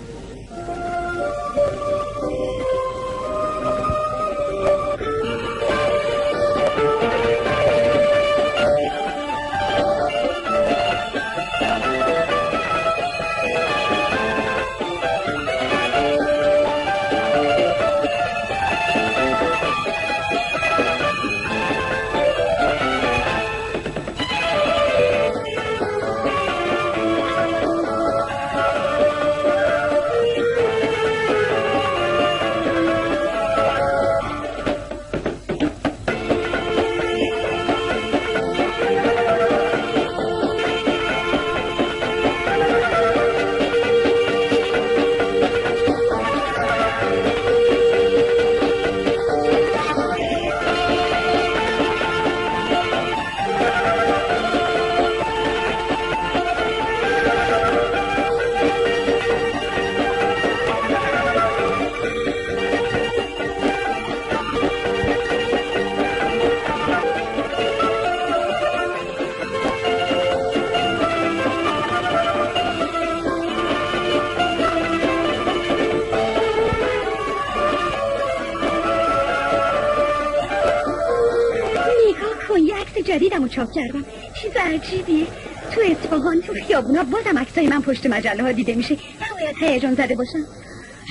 جدیدمو چاپ کردم. چیز عجیبیه. تو اصفهان تو خیابونا بازم عکسای من پشت مجله ها دیده میشه. نباید هیجان زده باشم.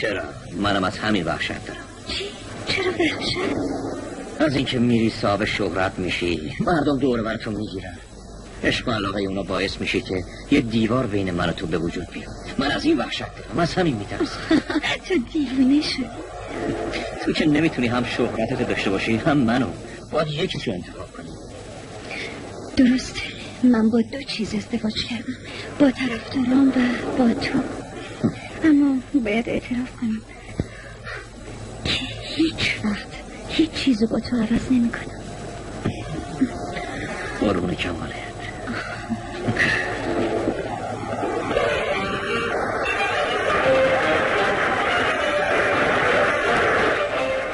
چرا؟ منم از همین وحشت دارم. چی؟ چرا وحشت؟ از اینکه میری صاحب شهرت میشی، مردم دور براتون میگیرن. عشق و علاقه اونا باعث میشه که یه دیوار بین من و تو به وجود بیاد. من از این وحشت دارم. از همین میترسم. تو دیوونه شدی. تو که نمیتونی هم شهرتت داشته باشی هم منو، باید یکیشو انتخاب کنی. درسته، من با دو چیز ازدواج کردم، با طرفدارام و با تو. اما باید اعتراف کنم که هیچ وقت هیچ چیزو با تو عوض نمی کنم. قربون کماله.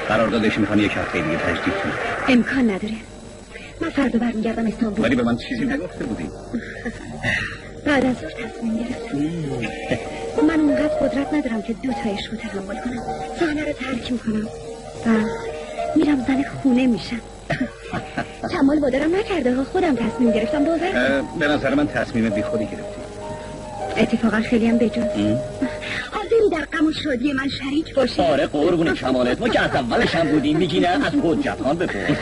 قراردادش میخوام یک هفته دیگه تجدید کنم. امکان نداره، من فردا برمیگردم استانبول. ولی به من چیزی نگفته بودی. بعد از ظهر تصمیم گرفتم. من اونقدر قدرت ندارم که دو تایش رو تحمل کنم. صحنه رو ترک میکنم و میرم زن خونه میشم. کمال وادارم نکرده، خودم تصمیم گرفتم. باور به نظر من تصمیم بی خودی گرفتی. اتفاقا خیلی هم بجاست. حاضری در غم و شادی من شریک باشی؟ آره قربون کمالت، ما که از اولش هم بودیم. میگی نه؟ از حجتان بپرس.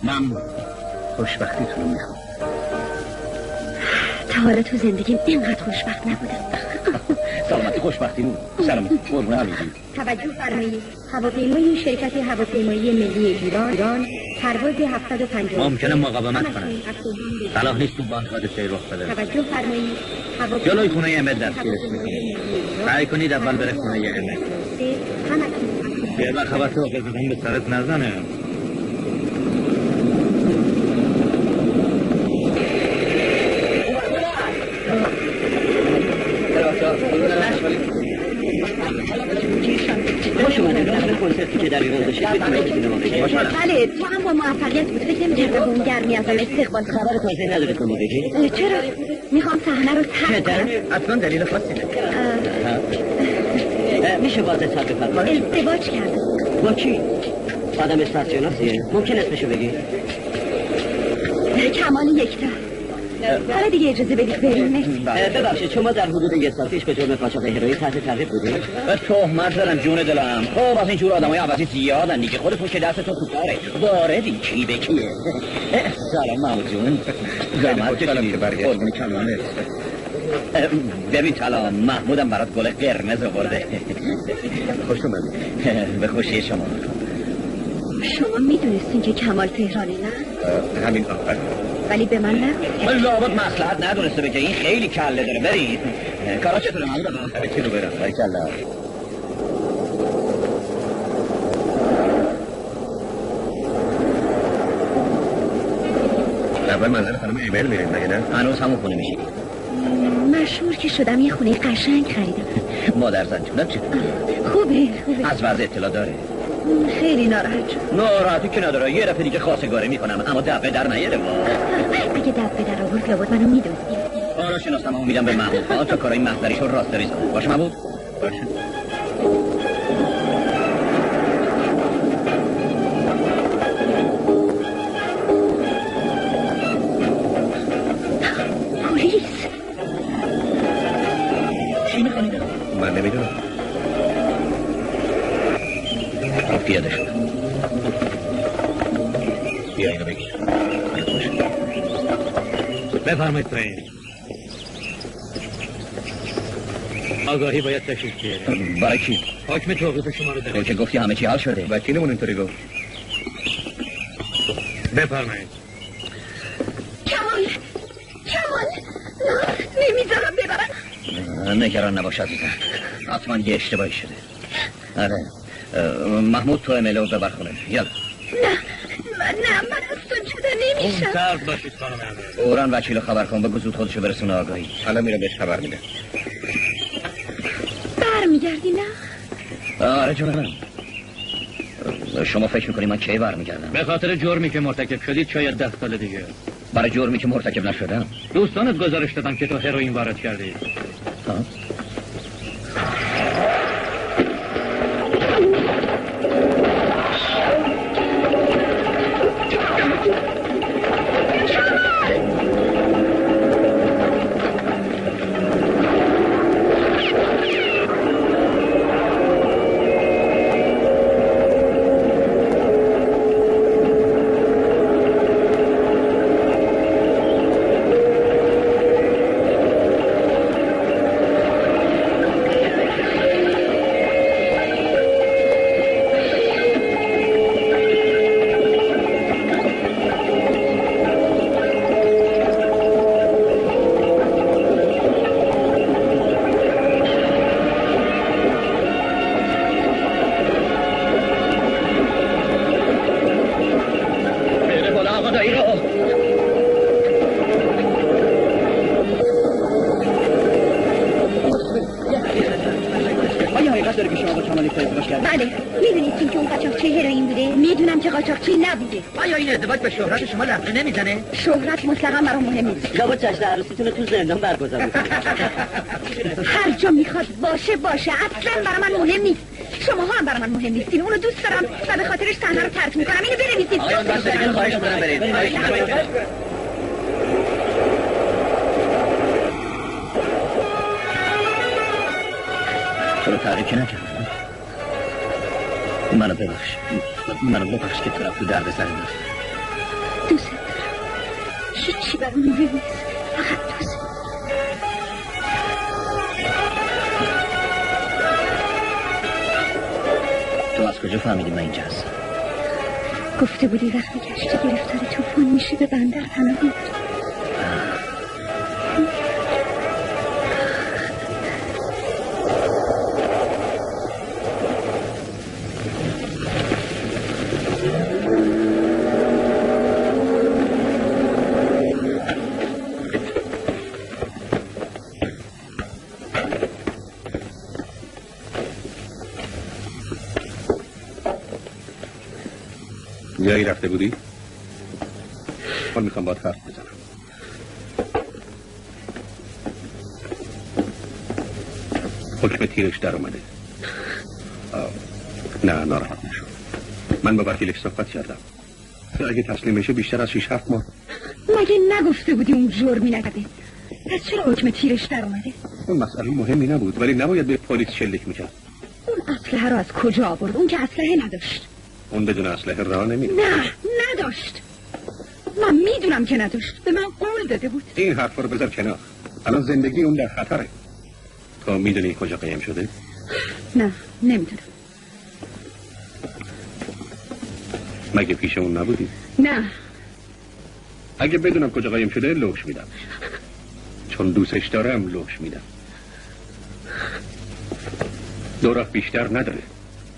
من خوشبختیتون رو میخوام. تا حالا تو زندگیم اینقدر خوشبخت نبودم. سلامتی خوشبختی نور. سلامتی قربون همینجور. توجه فرمایید، هواپیمای شرکت هواپیمایی ملی ایران پرواز 750 ممکنه مقاومت کنن. صلاح نیست تو بانک حادثه رخ بده. توجه فرمایید، جلوی خونه امد دستگیرش میکنه. سعی کنید اول بره خونه امد. یه وقت خبر تو بزنم به سرت نزنه. خوش اومدید. رسم کنسرتی که در ایران داشتید بله، تو هم با موفقیت بود. فکر نمی‌کردم اون گرمی ازم استقبال کنم. خبر تازه نداره که ما بگید؟ چرا؟ میخوام صحنه رو ترک کنم. اصلا دلیل خاصی نداره. میشه واضح تر بفرمایید؟ ازدواج کردم. با کی؟ آدم استاسیوناسیه؟ ممکن اسمشو بگی؟ کمال یکتا. حالا دیگه اجازه بدید بریم. ببخشید شما در حدود 1 سال پیش به جرم قاچاق هروئین تحت تعقیب بودید؟ تهمت دارن جون دلم. خب از اینجور آدمای عوضی زیادن دیگه. خودتون که دستتون تو کاره. واردی کی به کیه؟ سلام محمود جون. زحمت کشیدید. قربون کمالت. ببین طلا، محمودم برات گل قرمز آورده. خوش اومدید. به خوشی شما. شما میدونستین که کمال تهرانی نه؟ همین آخر. ولی به من نگفت. لابد مصلحت ندونسته بگه این خیلی کله داره. برید. کارا چطوره محمود آقا؟ کی رو برم؟ باریکلا. اول منزل خانم ایمیل میریم مگه نه؟ هنوز همون خونه میشید. مشهور که شدم یه خونه قشنگ خریدم. مادر زن جونم چه؟ خوبه. از وضع اطلاع داره؟ خیلی ناراحت شد. ناراحتی که نداره. یه دفعه دیگه خواستگاری میکنم اما دفعه در نیاره. اگه دفعه در آورد لابد منو میدونستیم. آره شناستم همون میدم به محمود ها تا کارای محضریشو راستری زنم. باشه محمود؟ باشه. پلیس. چی میخوانی دارم؟ من نمیدونم. پیاده شد. بیا اینو بگیر. بفرمایید پایین. آگاهی باید تشریف بیارید. برای کی؟ حکم توقیف شما رو تو دارید. که گفتی همه چی حل شده. وکیلمون اینطوری گفت. بفرمایید. کمال نمیذارم ببرم. نگران نباش عزیزم. حتما یه اشتباهی شده. آره محمود تو امیلو ببر خونه. یلا. من از تو جدا نمیشم. سرد باشید خانم امیر. اوران وکیل خبر کن بگو زود خودشو برسونه آگاهی. الان میرم بهش خبر میدم. برمیگردی نه؟ آره جونم. شما فکر میکنی من کی برمیگردم؟ به خاطر جرمی که مرتکب شدید شاید 10 سال دیگه. برای جرمی که مرتکب نشدم. دوستانت گزارش دادن که تو هروئین وارد کردی. ها؟ خدایی رو. آیا حقیقت داره که شما با کمالی ازدواج کردید؟ بله. میدونید که اون قاچاقچی هروئین بوده؟ میدونم که قاچاقچی نبوده. آیا این ازدواج به شهرت شما لطمه نمیزنه؟ شهرت مطلقا برام مهم نیست. لابد جشن عروسیتون رو تو زندان برگزار می‌کنید. هر جا میخواد باشه اصلا برای من مهم نیست. شماها هم برای من مهم نیستین. اونو دوست دارم و به خاطرش صحنه رو ترک میکنم. اینو بنویسید. آقایان بس دیگه خواهش می‌کنم برید. تو رو تعریف که نکردم. منو ببخش که طرف تو درد سر انداختم. دوست دارم. هیچی برام مهم نیست. فقط دوست. تو از کجا فهمیدی من اینجا هستم؟ گفته بودی وقتی کشتی گرفتار طوفان میشه به بندر پناه میبری. جایی رفته بودی؟ من میخوام باید حرف بزنم. حکم تیرش در اومده. نه ناراحت نشو. من با وکیلش صحبت کردم. اگه تسلیم بشه بیشتر از 6-7 ماه. مگه نگفته بودی اون جرمی نکرده؟ پس چرا حکم تیرش در اومده؟ اون مسئله مهمی نبود ولی نباید به پلیس شلیک میکرد. اون اسلحه رو از کجا آورد؟ اون که اسلحه نداشت. اون بدون اسلحه راه نمیره. نه نداشت. من میدونم که نداشت. به من قول داده بود. این حرف رو بذار کنار. الان زندگی اون در خطره. تو میدونی کجا قایم شده؟ نه نمیدونم. مگه پیش اون نبودی؟ نه. اگه بدونم کجا قایم شده لوش میدم. چون دوستش دارم لوش میدم. دو راه بیشتر نداره.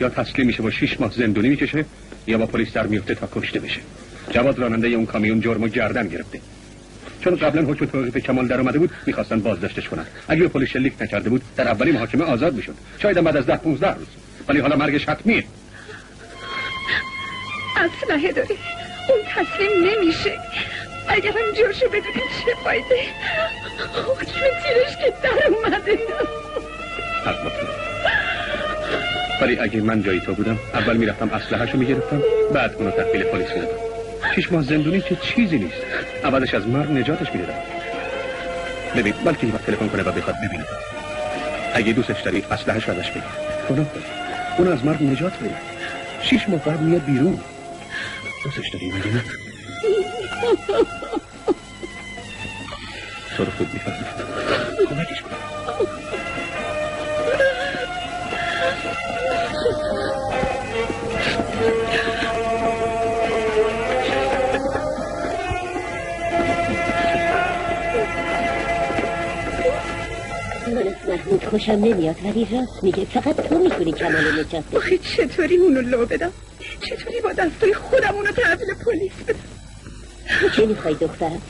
یا تسلیم میشه با 6 ماه زندونی میکشه یا با پلیس در میفته تا کشته بشه. جواد راننده اون کامیون جرمو گردن گرفته. چون قبلا حکم توقیف کمال در اومده بود میخواستن بازداشتش کنن. اگه به پلیس شلیک نکرده بود در اولین محاکمه آزاد میشد. شاید بعد از 10-15 روز. ولی حالا مرگش حتمیه. اسلحه داره. اون تسلیم نمیشه. اگر هم جوشو بدونیم چه فایده؟ حکم تیرش که در اومده. حق باطله. ولی اگه من جایی تو بودم اول میرفتم اسلحه‌شو میگرفتم بعد اونو تحویل پلیس میدادم. 6 ماه زندونی که چیزی نیست. عوضش از مرگ نجاتش میدادم. ببین بلکه یه وقت تلفن کنه و بخواد ببینه. اگه دوستش داری اسلحه‌شو ازش بگیر. گناه داره. اون از مرگ نجات میده. 6 ماه بعد میاد بیرون. دوستش داری مگه نه؟ تو رو خوب میفهمی. کمکش کن. من از محمود خوشم نمیاد ولی راست میگه. فقط تو میتونی کمال نجات بدی. آخه چطوری اونو لو بدم؟ چطوری با دستای خودم اونو تحویل پلیس بدم؟ تو چه میخوای دخترم؟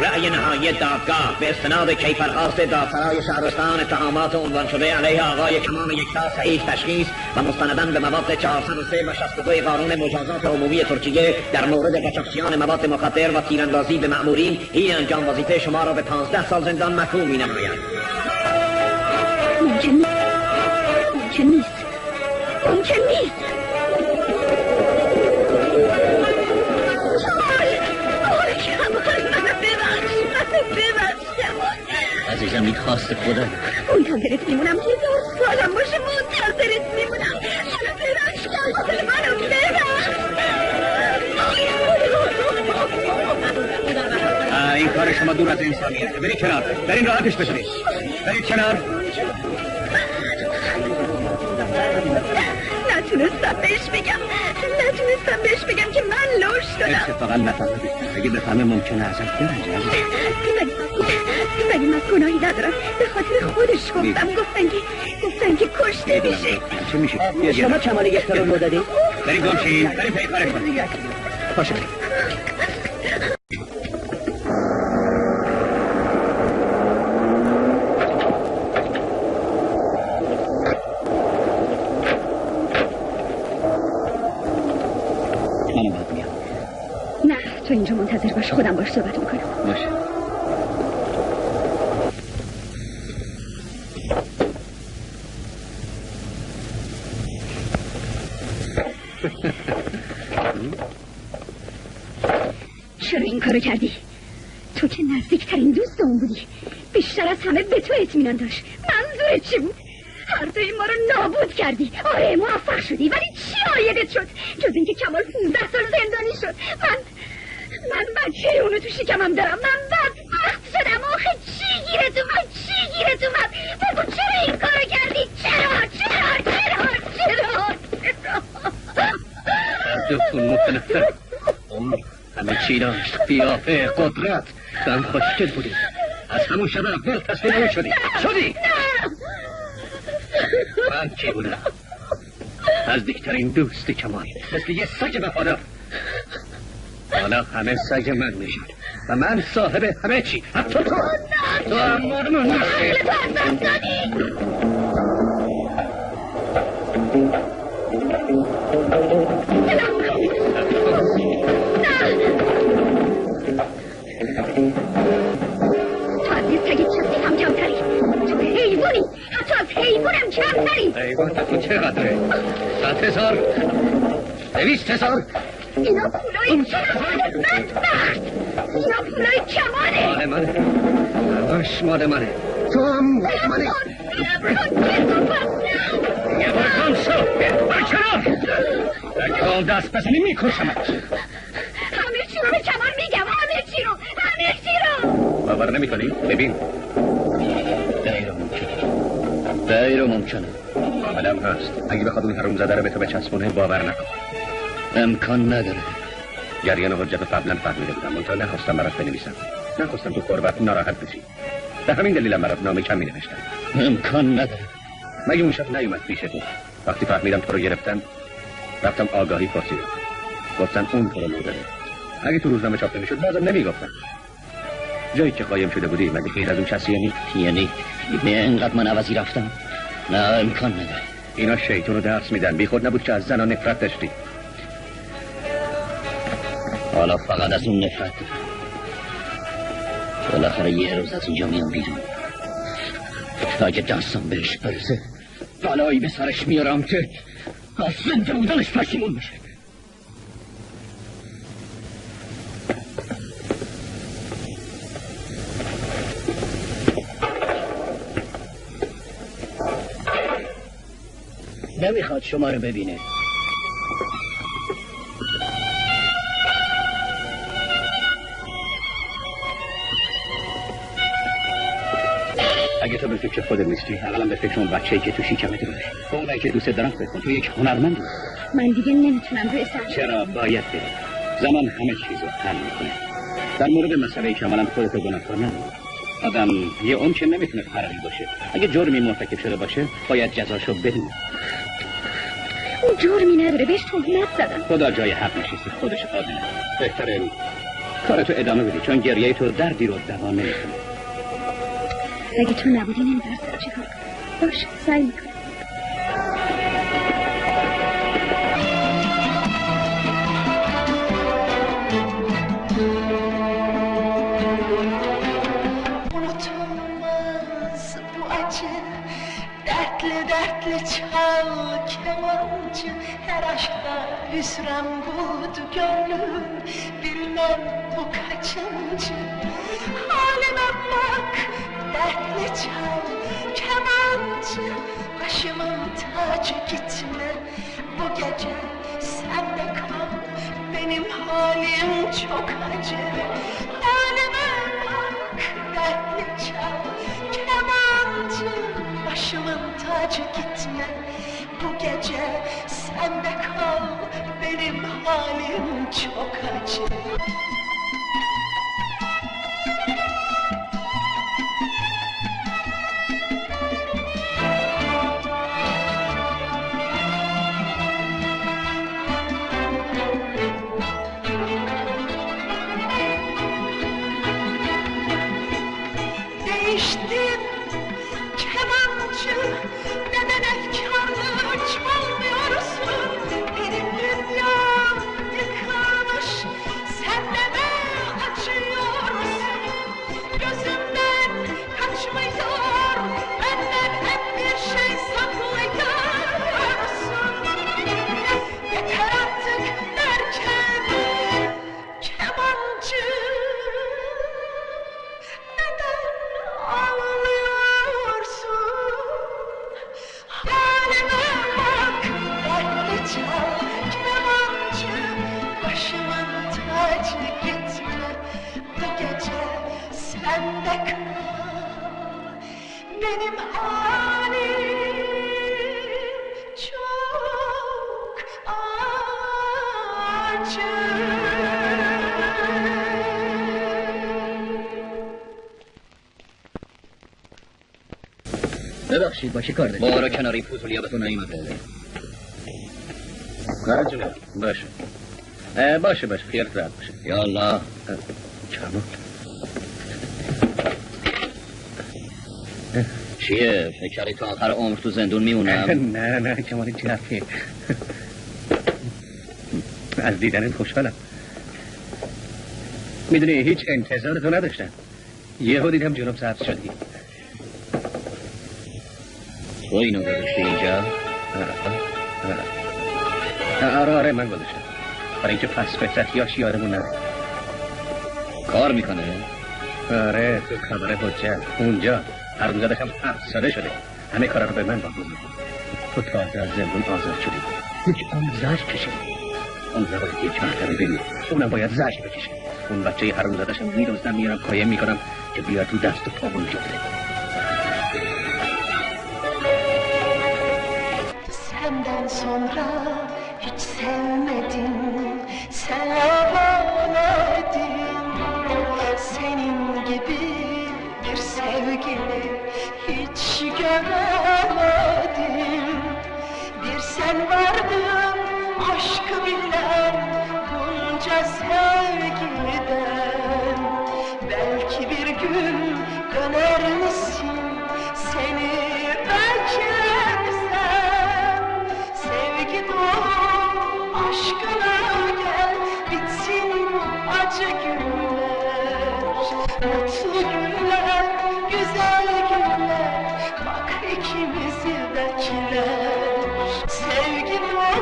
رأی نهایی دادگاه به استناد کیفرخواست دادسرای شهرستان اتهامات عنوان شده علیه آقای کمان یکتا صحیح تشخیص و مستنداً به مواد 403 و 62 قانون مجازات عمومی ترکیه در مورد قاچاقچیان مواد مخدر و تیراندازی به مأمورین، این انجام وظیفه شما را به 15 سال زندان محکوم می‌نماید. ممکن نیست. عزیزم این خواست خدا. منتظرت میمونم 1000 سالم باشه، منتظرت میمونم. ببخش کن منو این کار شما دور از انسانیت. برید کنار، برید راحتش بزنید. برید کنار. نتونستم بهش بگم که من لوش شدم. اتفاقا نفهمید. اگه بفهمه ممکنه ازم برنجه. ولی من گناهی ندارم. به خاطر خودش گفتن که کشته میشه. چه میشه؟ شما کمال یکتا رو دادید؟ برید گمشین، برید پیکارش کنید. باشه برید. تو اینجا منتظر باش، خودم باش صحبت میکنم. باشه. چرا این کارو کردی؟ تو که نزدیکترین دوست اون بودی، بیشتر از همه به تو اطمینان داشت. منظورت چی بود؟ هر دوی ما رو نابود کردی. آره موفق شدی، ولی چی عایدت شد جز اینکه کمال 15 سال زندانی شد؟ من بچه اونو تو شکمم دارم. من بدبخت شدم. آخه چی گیرت اومد؟ بگو چرا این کارو کردی؟ چرا؟ دوتون متنفر همه چی داشت، قیافه، قدرت. دم خوشگل بودی. از همون شب اول تصمیم شدی. من کی بودم؟ نزدیکترین دوست کمال، مثل یه سگ وفادار. حالا همه سگ من میشن و من صاحب همه چی، حتی تو هم مادمون نشید. تو از یه سگ چستی هم کمتری. تو حیوانی، حتی از حیوانم کمتری. حیوان تو چقدره؟ 100,000؟ 200,000؟ اینا پولای کماله بدبخت. اینا پولای کماله. مال منه. همش مال منه. تو هم منه. یه برکن شو. برکنار. اگه با دست بزنی میکشمت. همه چی رو به کمال میگم. همه چی رو. باور نمی کنی؟ ببین. غیر ممکنه. عملم هست. اگه بخواد اون حروم زده رو به تو بچسبونه باور نکن. امکان نداره. جریان حجت قبلا فهمیده بودم، منتها نخواستم برات بنویسم. نخواستم تو قربت ناراحت بشی. به همین دلیلم برات نامه کمی نوشتم. امکان نداره. مگه اون شب نیومد پیش تو؟ وقتی فهمیدم تو رو گرفتن رفتم آگاهی پرسیدم. گفتن اون تو رو لو داده. اگه تو روزنامه چاپ نمیشد بازم نمیگفتن. جایی که قایم شده بودی مگه غیر از اون کسی یعنی اینقدر من عوضی رفتم؟ نه امکان نداره. اینا شیطون رو درس میدن. بی خود نبود که از زنا نفرت داشتی. حالا فقط از اون نفرت دارم. بالاخره یه روز از اینجا میام بیرون. اگه دستم بهش برسه بلایی به سرش میارم که از زنده بودنش پشیمون بشه. نمیخواد شما رو ببینه. اگه تو به فکر خودت نیستی، اولا به فکر اون بچه‌ای که تو شکمت روش. اونایی که دوست دارم فکر کن. تو یک هنرمندی. من دیگه نمیتونم روی سر. چرا باید بری؟ زمان همه چیزو حل میکنه. در مورد مسئله کمالاً خودت گناهکار نمی‌دونی. آدم یه عمر که نمیتونه فراری باشه. اگه جرمی مرتکب شده باشه باید جزاشو بدونه. اون جرمی نداره، بهش تهمت زدن. خدا جای حق نشسته، خودش عادله. بهتره کارتو ادامه بدی چون گریه تو دردی رو دوا نمیکنه. اگه تو نبودی نمیدونستم چه کار کنم. باشه سعی میکنم. Dertli çal kemancı, her aşkta hüsran budu gönlüm, bilmem bu kaçıncı. Halime bak, dertli çal kemancı, başımın tacı gitme, bu gece sen de kal, benim halim çok acı. Halime bak, dertli çal kemancı, başımın tacı gitme, bu gece sen de kal, benim halim çok acı. Değiştim kemancı, neden efkarlı çalmıyorsun? Benim dünyam yıkılmış, sen neden acıyorsun? Gözümden kaçmıyor, benden hep bir şey saklıyorsun. Yeter artık derken kemancı, neden ağlıyorsun? Halime bak, dertli çal kemancı, başımın tacı gitme, bu gece sen de kal, benim halim çok acı. ببخشید با چی کار دارید؟ بارا کناری فوتولیا به تو نیومده. کارجونه باشه باشه خیالت راحت باشه. یالله کمال چیه؟ فکر کردی تا آخر عمر تو زندون میمونم؟ نه کمال جرفه. از دیدنت خوشحالم. میدونی هیچ انتظار تو نداشتم. یهو دیدم جنوب سبز شدی. تو اینو گذاشتی اینجا؟ آره من گذاشتم برای اینکه پس فطرت یا شیارمون نداره. کار میکنه؟ آره تو کاباره حجت اونجا حرومزاده هم افساده شده، همه کارا رو به من واگذار میکنه. تو تازه از زندون آزاد شدی، یک عمر زجر کشیدی، اون باید یک مرتبه ببینی، اونم باید زجر بکشه. اون بچه حرومزاده‌شم میدوزدم میارم قایم میکنم که بیاد رو دست و پامون جفته. Senden sonra hiç sevmedim, sevmedim. Senin gibi bir sevgili hiç göremedim. Bir sen vardın aşkı bilen bunca sevgiden. Belki bir gün döner misin, seni beklersem. Sevgi dolu aşkına gel, bitsin acı günler. Mutlu günler, güzel günler, bak ikimizi bekler. Sevgi dolu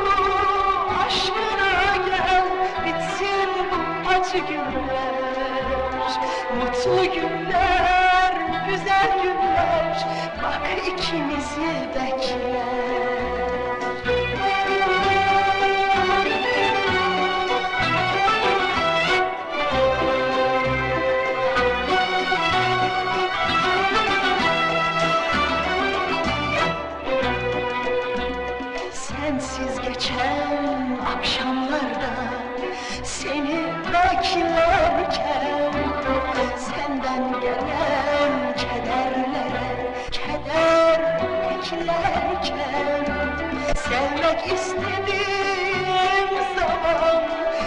aşkına gel, bitsin acı günler. Mutlu günler, güzel günler, bak ikimizi bekler. Sensiz geçen akşamlarda seni beklerken, senden gelen kederlere keder eklerken, sevmek istediğim zaman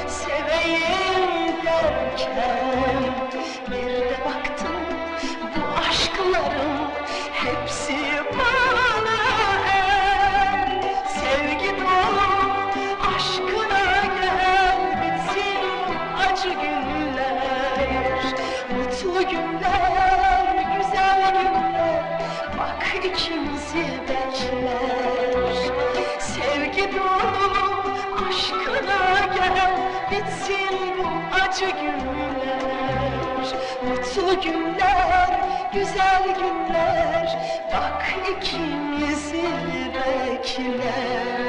seveyim derken, giderken bir de baktım bu aşkların hepsi bana sevgi dolu aşkına gel bitsin acı günler mutlu günler güzel günler bak ikimizi bekler sevgi dolu aşkına gel bitsin bu acı günler mutlu günler güzel günler bak ikimizi bekler.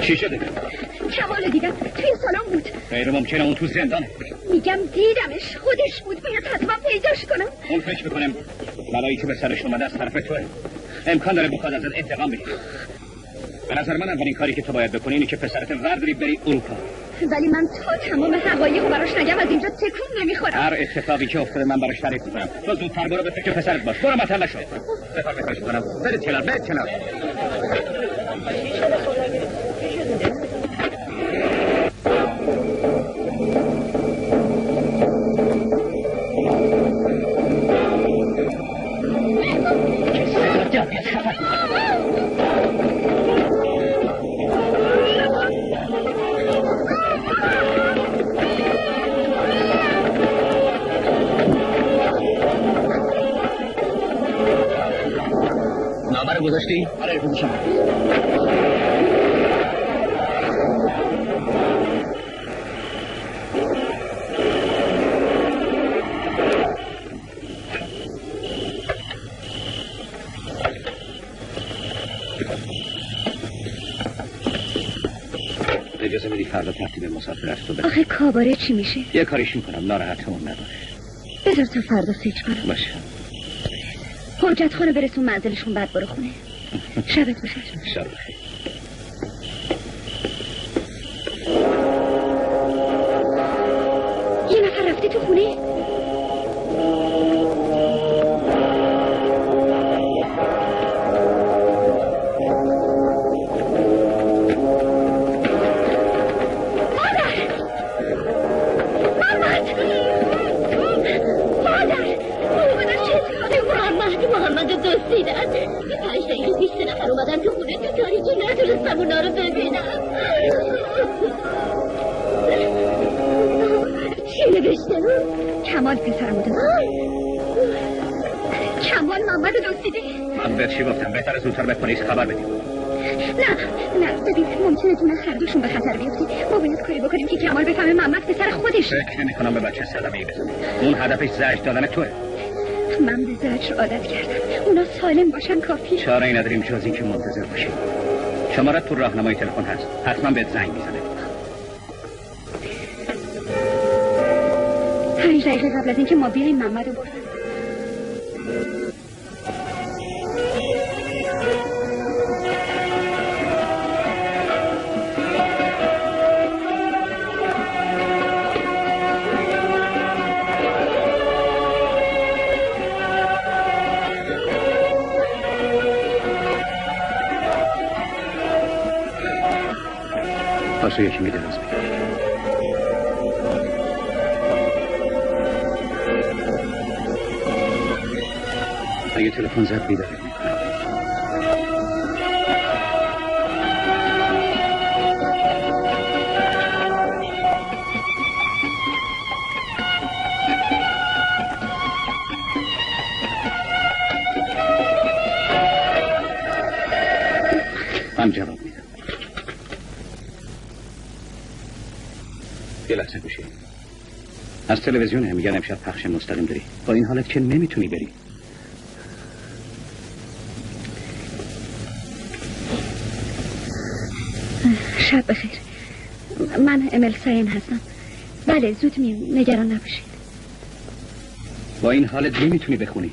چی شده؟ کمالو دیدم توی سالن بود. غیر ممکنه اون تو زندانه. میگم دیدمش خودش بود باید حتما پیداش کنم. اون فکر میکنم بلایی که به سرش اومده از طرف توه. امکان داره بخواد ازت انتقام بگیره. به نظر من اولین کاری که تو باید بکنی اینه که پسرت ورداری بری اروپا. ولی من تا تمام حقایق براش نگم از اینجا تکون نمیخورم. هر اتفاقی که افتاده من براش تعریف میکنم. تو زودتر برو به فکر پسرت باش. برو مطلع شو. بفرمایید کنم. برید کنار. برید کنار. نامه رو گذاشتی؟ آره گذاشتم. اجازه میدی فردا ترتیب مسافرت تو بدم؟ آخه کاباره چی میشه؟ یه کاریش میکنم ناراحتمون نباش. بذار تا فردا فکر کنم. باشه. حجت خانه برسون منزلشون بعد برو خونه. شبت بخیر. شب بخیر. یه نفر رفته تو خونه؟ اونا رو ببینم. چی نوشته؟ کمال پسرمو داد. کمال محمد رو دزدیده. من به چی گفتم؟ بهتره زودتر به پلیس خبر بدیم. نه ببین ممکنه جون هر دوشون به خطر بیفته. ما باید کاری بکنیم که کمال بفهمه محمد پسر خودشه. فکر نمی‌کنم به بچه صدمه‌ای بزنه. اون هدفش زجر دادن توه. من به زجر عادت کردم. اونا سالم باشن کافیه. چاره‌ای نداریم جز این که منتظر باشیم. شمارت تو راهنمای تلفن هست. حتما بهت زنگ میزنه. 5 دقیقه قبل از اینکه ما بیاییم محمد رو بردن. پاسو یکی میده از بگیر. اگه تلفن زد بیدارت میکنم. من جواب میدم. یه لحظه گوشی. از تلویزیون میگن امشب پخش مستقیم داری. با این حالت که نمیتونی بری. شب بخیر. من امل ساین هستم. بله زود میام، نگران نباشید. با این حالت نمیتونی بخونی.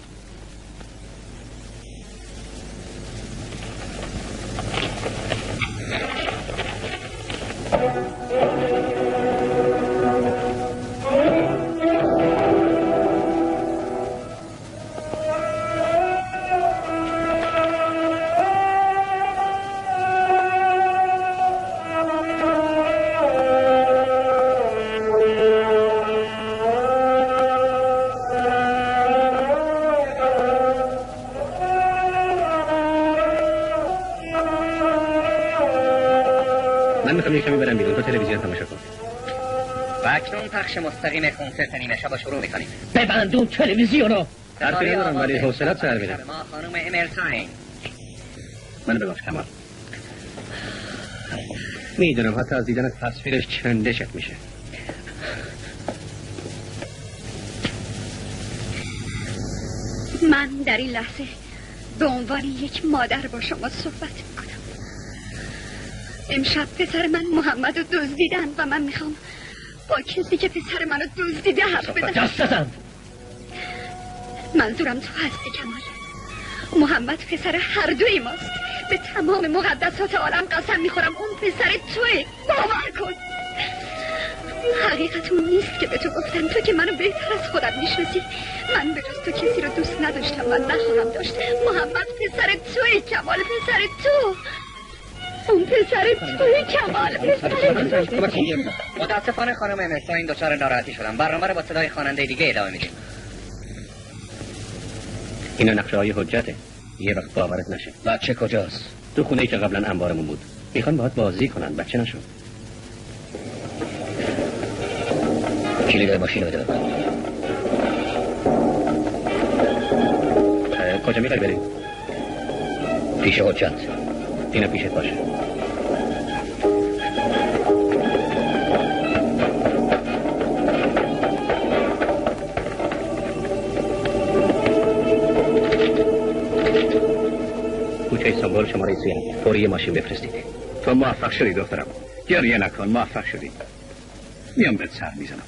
پخش مستقیم کنسرت نیمه شب شروع میکنیم. ببندون تلویزیونو. حرفی ندارم ولی حوصله‌ات سر میره. ما خانم امل ساین. منو ببخش کمال. میدونم حتی از دیدن تصویرش چندشت میشه. من در این لحظه به عنوان یک مادر با شما صحبت میکنم. امشب پسر من محمد رو دزدیدن و من میخوام با کسی که پسر منو دزدیده حرف بزنم. دست نزن. منظورم تو هستی کمال. محمد پسر هر دوی ماست. به تمام مقدسات عالم قسم میخورم اون پسر توی. باور کن. حقیقت اون نیست که به تو گفتم. تو که منو بهتر از خودم میشناسی. من به جز تو کسی رو دوست نداشتم و نخواهم داشت. محمد پسر توی کمال، پسر تو. اون پسر توی کمال، پسر تو. متاسفانه خانم امل ساین دچار ناراحتی شدم. برنامه رو با صدای خواننده دیگه ادامه میدیم. اینا نقشه های حجته. یه وقت باورت نشه. بچه کجاست؟ تو خونه‌ای که قبلا انبارمون بود. میخوان باهات بازی کنن. بچه نشو. کلید ماشین بده. کجا میخوای بریم؟ پیش حجت. اینا پیشت باشه. کوچه سنبول شماره 37 فوری ماشین بفرستید. تو موفق شدی دخترم. گریه نکن، موفق شدی. میام بهت سر میزنم.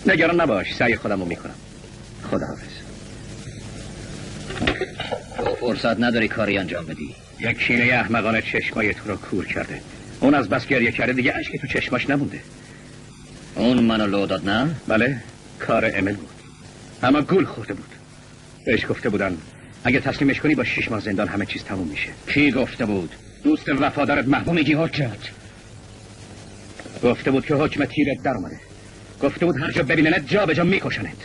نگران نباش، سعی خودمو میکنم. خداحافظ. تو فرصت نداری کاری انجام بدی. یک کینه احمقانه چشمای تو رو کور کرده. اون از بس گریه کرده دیگه اشکی تو چشماش نمونده. اون منو لو داد نه؟ بله، کار امل بود. اما گول خورده بود. بهش گفته بودن اگه تسلیمش کنی با 6 ماه زندان همه چیز تموم میشه. کی گفته بود؟ دوست وفادارت محبوب. میگی حجت؟ گفته بود که حکم تیرت در اومده. گفته بود هر جا ببیننت جا به جا میکشنت.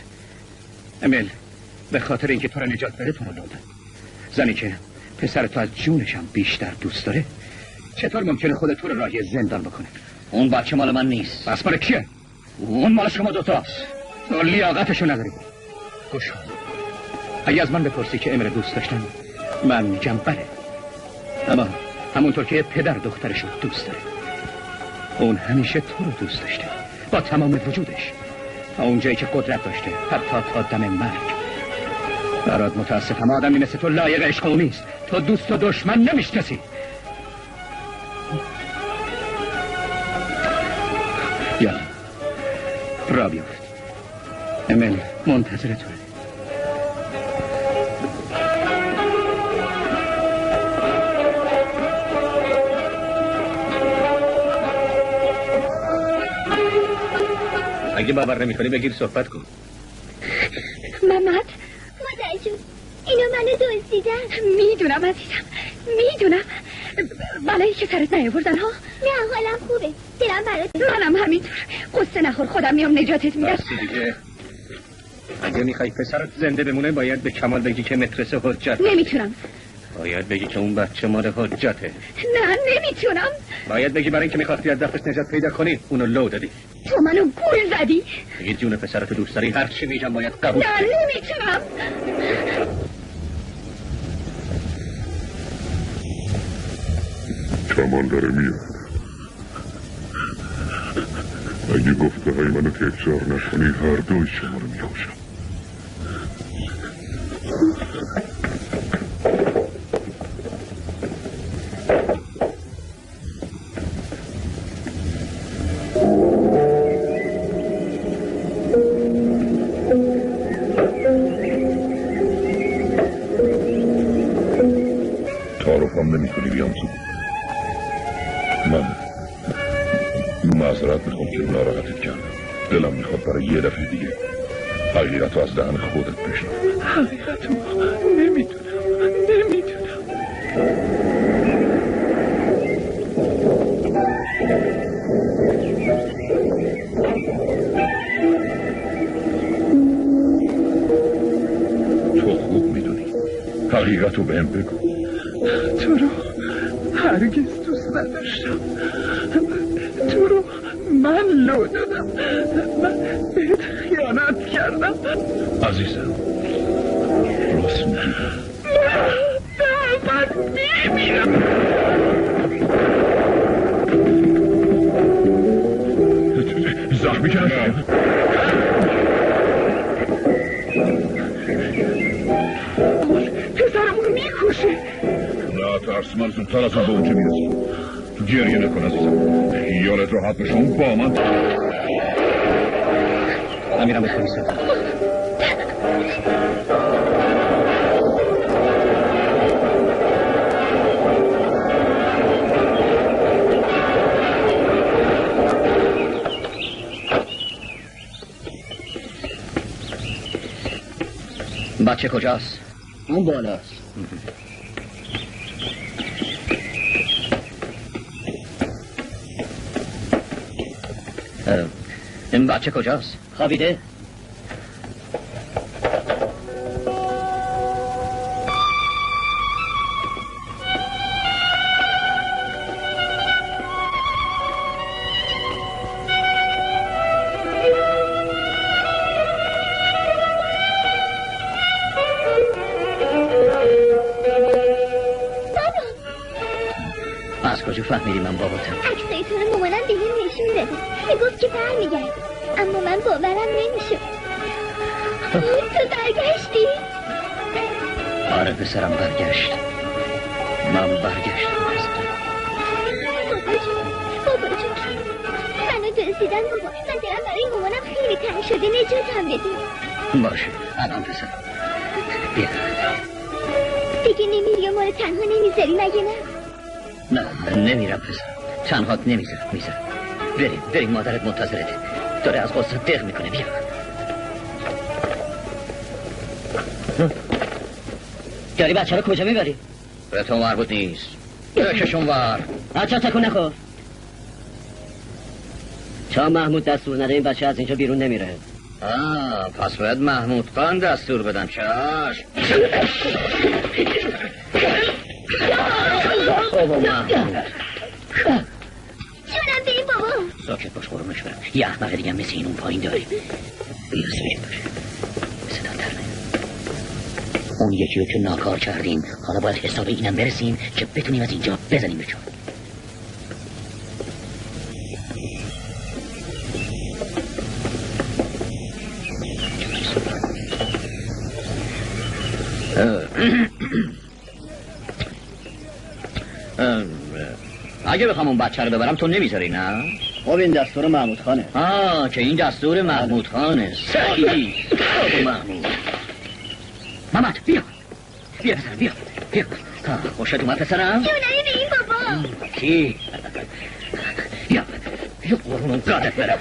امل به خاطر اینکه تو رو نجات بده تو رو لو داد. زنی که پسر تو از جونش هم بیشتر دوست داره چطور ممکنه خودت تو رو راهی زندان بکنه؟ اون بچه مال من نیست. پس مال کیه؟ اون مال شما دوتاست. تو لیاقتشو نداری. گوش کن. اگه از من بپرسی که امر دوست داشتم من میگم بله. اما همونطور که پدر دخترشو دوست داره اون همیشه تو رو دوست داشته با تمام وجودش تا اونجایی که قدرت داشته حتی تا دم مرگ. برات متاسفم آدمی مثل تو لایق عشق او نیست. تو دوست و دشمن نمیشناسی. یالا را بیافت. امل منتظر توه. اگه باور نمی‌کنی بگیر صحبت کن. محمد مادر جون اینا منو دزدیدن. میدونم عزیزم، میدونم. بلایی که سرت نیاوردن ها؟ نه حالم خوبه، دلم برات. منم همینطور. قصه نخور، خودم میام نجاتت میدم. بسی دیگه. اگه میخوای پسرت زنده بمونه باید به کمال بگی که مترس حجت. نمیتونم. باید بگی که اون بچه مال حجته. نه نمیتونم. باید بگی برای اینکه میخواستی از دستش نجات پیدا کنی اونو لو دادی. تو منو گول زدی. اگه جون پسرتو دوست داری هر چی میگم باید قبول نه کنی. نمیتونم. کمال داره میاد. اگه گفته های منو تکرار نکنی هر دوی شما رو میکشم. تعارفم نمی کنی بیام تو. من معذرت میخوام که ناراحتت کردم. دلم میخواد برای یه دفعه دیگه حقیقت رو از دهن خودت بشنم. حقیقت رو نمیدونم. تو خوب میدونی. حقیقت رو بهم بگو. تو رو هرگز دوست نداشتم. تو رو من لو دادم. من بهت خیانت کردم. عزیزم راست میگی. من میمیرم. زخمی کردم. پسرمون رو میکشه. نه ترس، من زودتر از اون به اونجا میرسم. تو گریه نکن عزیزم. خیالت راحت بشه. اون با من میرم به پلیس. بچه کجاست؟ اون بالاست. این بچه کجاست؟ خوابیده. از کجا فهمیدی من باباتم؟ عکسای تو رو مامانم به هم نشون داده. میگفت که برمیگرد، اما من باورم نمیشد. تو برگشتی؟ آره پسرم برگشت. من برگشتم پسرم. بابا جون منو دزدیدن بابا. من دلم برای مامانم خیلی تنگ شده. نجاتم بده. باشه الان پسرم بیا. دیگه نمیری و ما رو تنها نمیذاری مگه نه؟ نه نمیرم پسرم. تنهات نمیذارم. بریم مادرت منتظرته. داره از غصه دق میکنه. بیا. داری بچه رو کجا میبری؟ به تو مربوط نیست. بکشون ور. بچه تکون نخور. تا محمود دستور نده این بچه از اینجا بیرون نمیره. پس باید محمود خان دستور بدن. چشم. بابا محمود جونم بریم بابا. ساکت باش قرمش برم. یه احمق دیگه مثل این اون پایین داریم. بیا ساکت باش. صدا در نیار. اون یکی رو که ناکار کردیم، حالا باید حساب اینم برسیم که بتونیم از اینجا بزنیم به چون. اگه بخوام اون بچه رو ببرم تو نمیذاری نه؟ خب این دستور محمود خانه. که این دستور محمود خانه. صحیح. محمود محمد بیا پسرم بیا. خوشت اومد پسرم؟ جونمی بریم بابا. کی؟ بیا قربون زادت برم.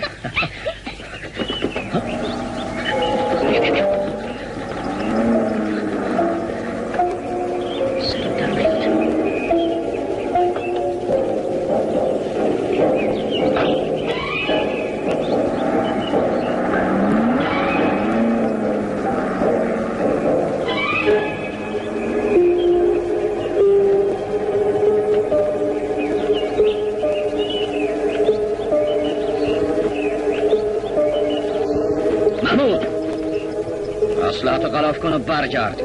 اصلاحاتو غلاف کن و برگرد.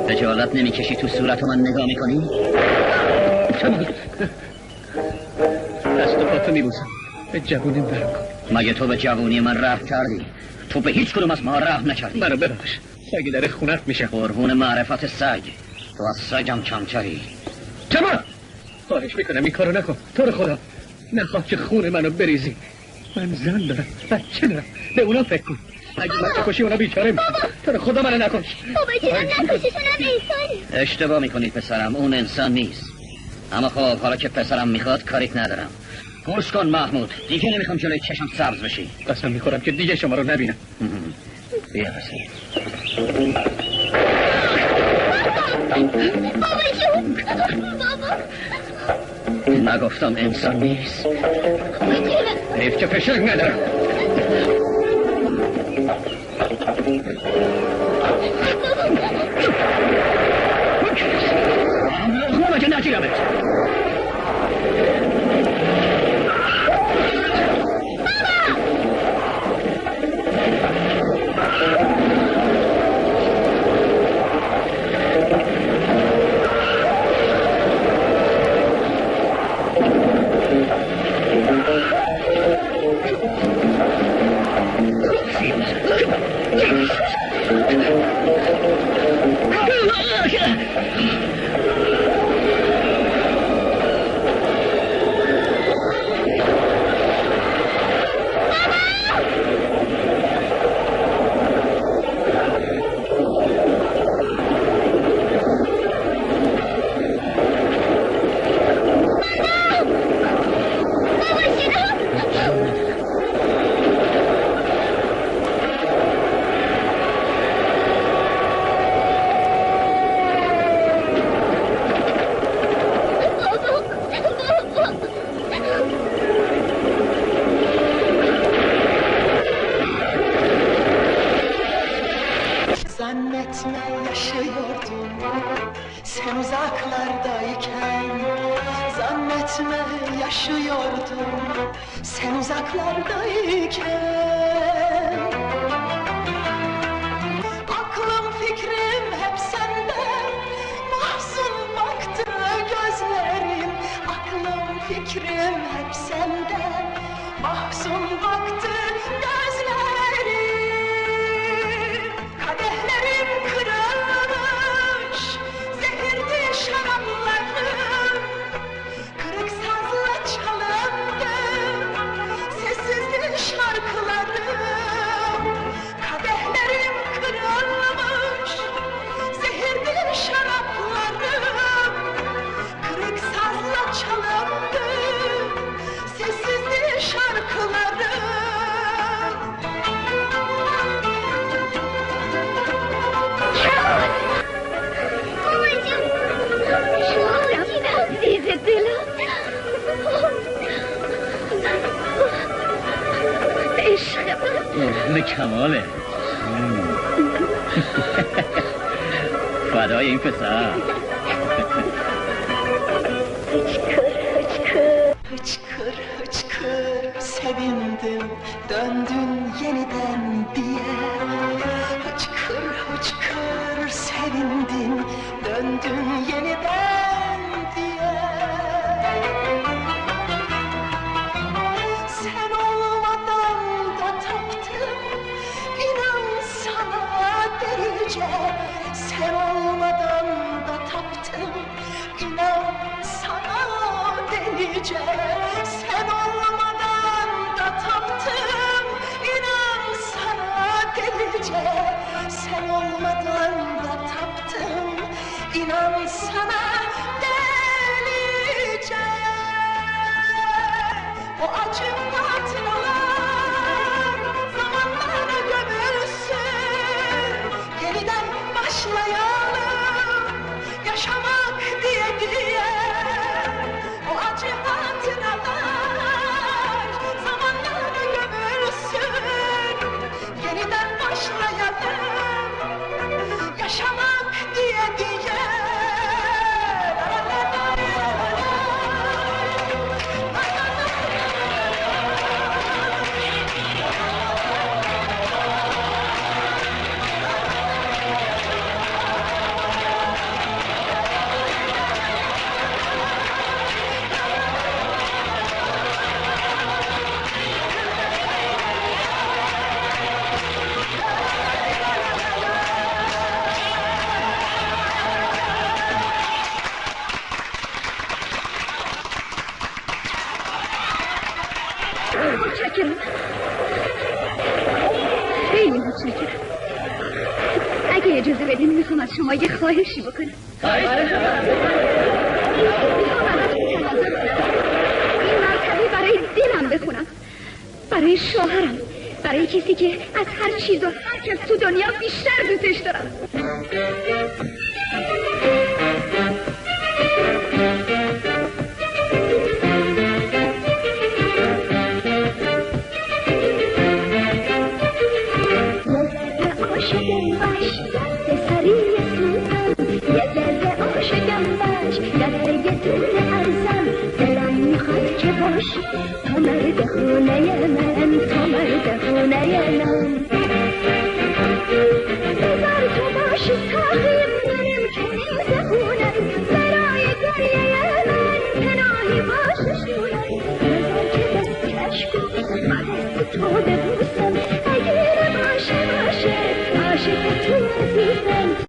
خجالت نمیکشی تو صورت من نگاه میکنی؟ دست و پاتو میبوسم. به جوونیم برم کن. مگه تو به جوونی من رحم کردی؟ تو به هیچ کدوم از ما رحم نکردی. منو ببخش. سگ در خونت میشه. قربون معرفت سگ. تو از سگم کمتری. تمام. خواهش میکنم این کارو نکن. تو رو خدا نخواه که خون منو بریزی. من زن دارم، بچه دارم. به اونا فکر کن. اگه من کشی اونا بیچاره میشن. تو خدا منو نکش. بابا جونم نکششون هم انسانه. اشتباه میکنی پسرم، اون انسان نیست. اما خب حالا که پسرم میخواد کاریت ندارم. گوش کن محمود، دیگه نمیخوام جلوی چشم سبز بشی. قسم میخورم که دیگه شما رو نبینم. بیا پسر. بابا جون، بابا نگفتم انسان نیست. حیف که فشک ندارم. خوبه که نگیرمت. Zannetme yaşıyordum sen uzaklardayken. Zannetme yaşıyordum sen uzaklardayken. Aklım fikrim hep sende, mahzun baktı gözlerim. Aklım fikrim hep sende, mahzun baktı gözlerim. Kadehlerim kırılmış, zehirli şaraplarım. Kırık sazla çalındı, sessizdi şarkılarım. Kadehlerim kırılmış, zehirli şaraplarım. Kırık sazla çalındı, sessizdi şarkılarım. عزیز دلم عشق من کماله. فدای این پسر. Hıçkır hıçkır sevindim döndün yeniden diye. Hıçkır hıçkır sevindim döndün yeniden diye. Sen olmadan da taptım inan sana delice. Sen olmadan da taptım inan sana delice. Sen olmadan da taptım inan sana delice. Sen olmadan da taptım inan sana delice. O acı hatıralar zamanlara gömülsün. Yeniden başlayalım yaşamak diye diye. O acı hatıralar zamanlara gömülsün. Yeniden başlayalım yaşamak diye diye. متشکرم. خیلی متشکرم. شما یه خواهشی بکنم. خواهش این مرتبه برای دلم بخونم، برای شوهرم، برای کسی که از هر چیز و هر کس تو دنیا بیشتر دوستش دارم. عاشقم باش دست سری سوزم، یه ذره عاشقم باش دست یه دونه ارزم، دلم میخواد که باشی تو مرد خونه من، تو مرد خونه من. بذار تو باشی ساقی منم که نیست خونم، برای گریه من پناهی باش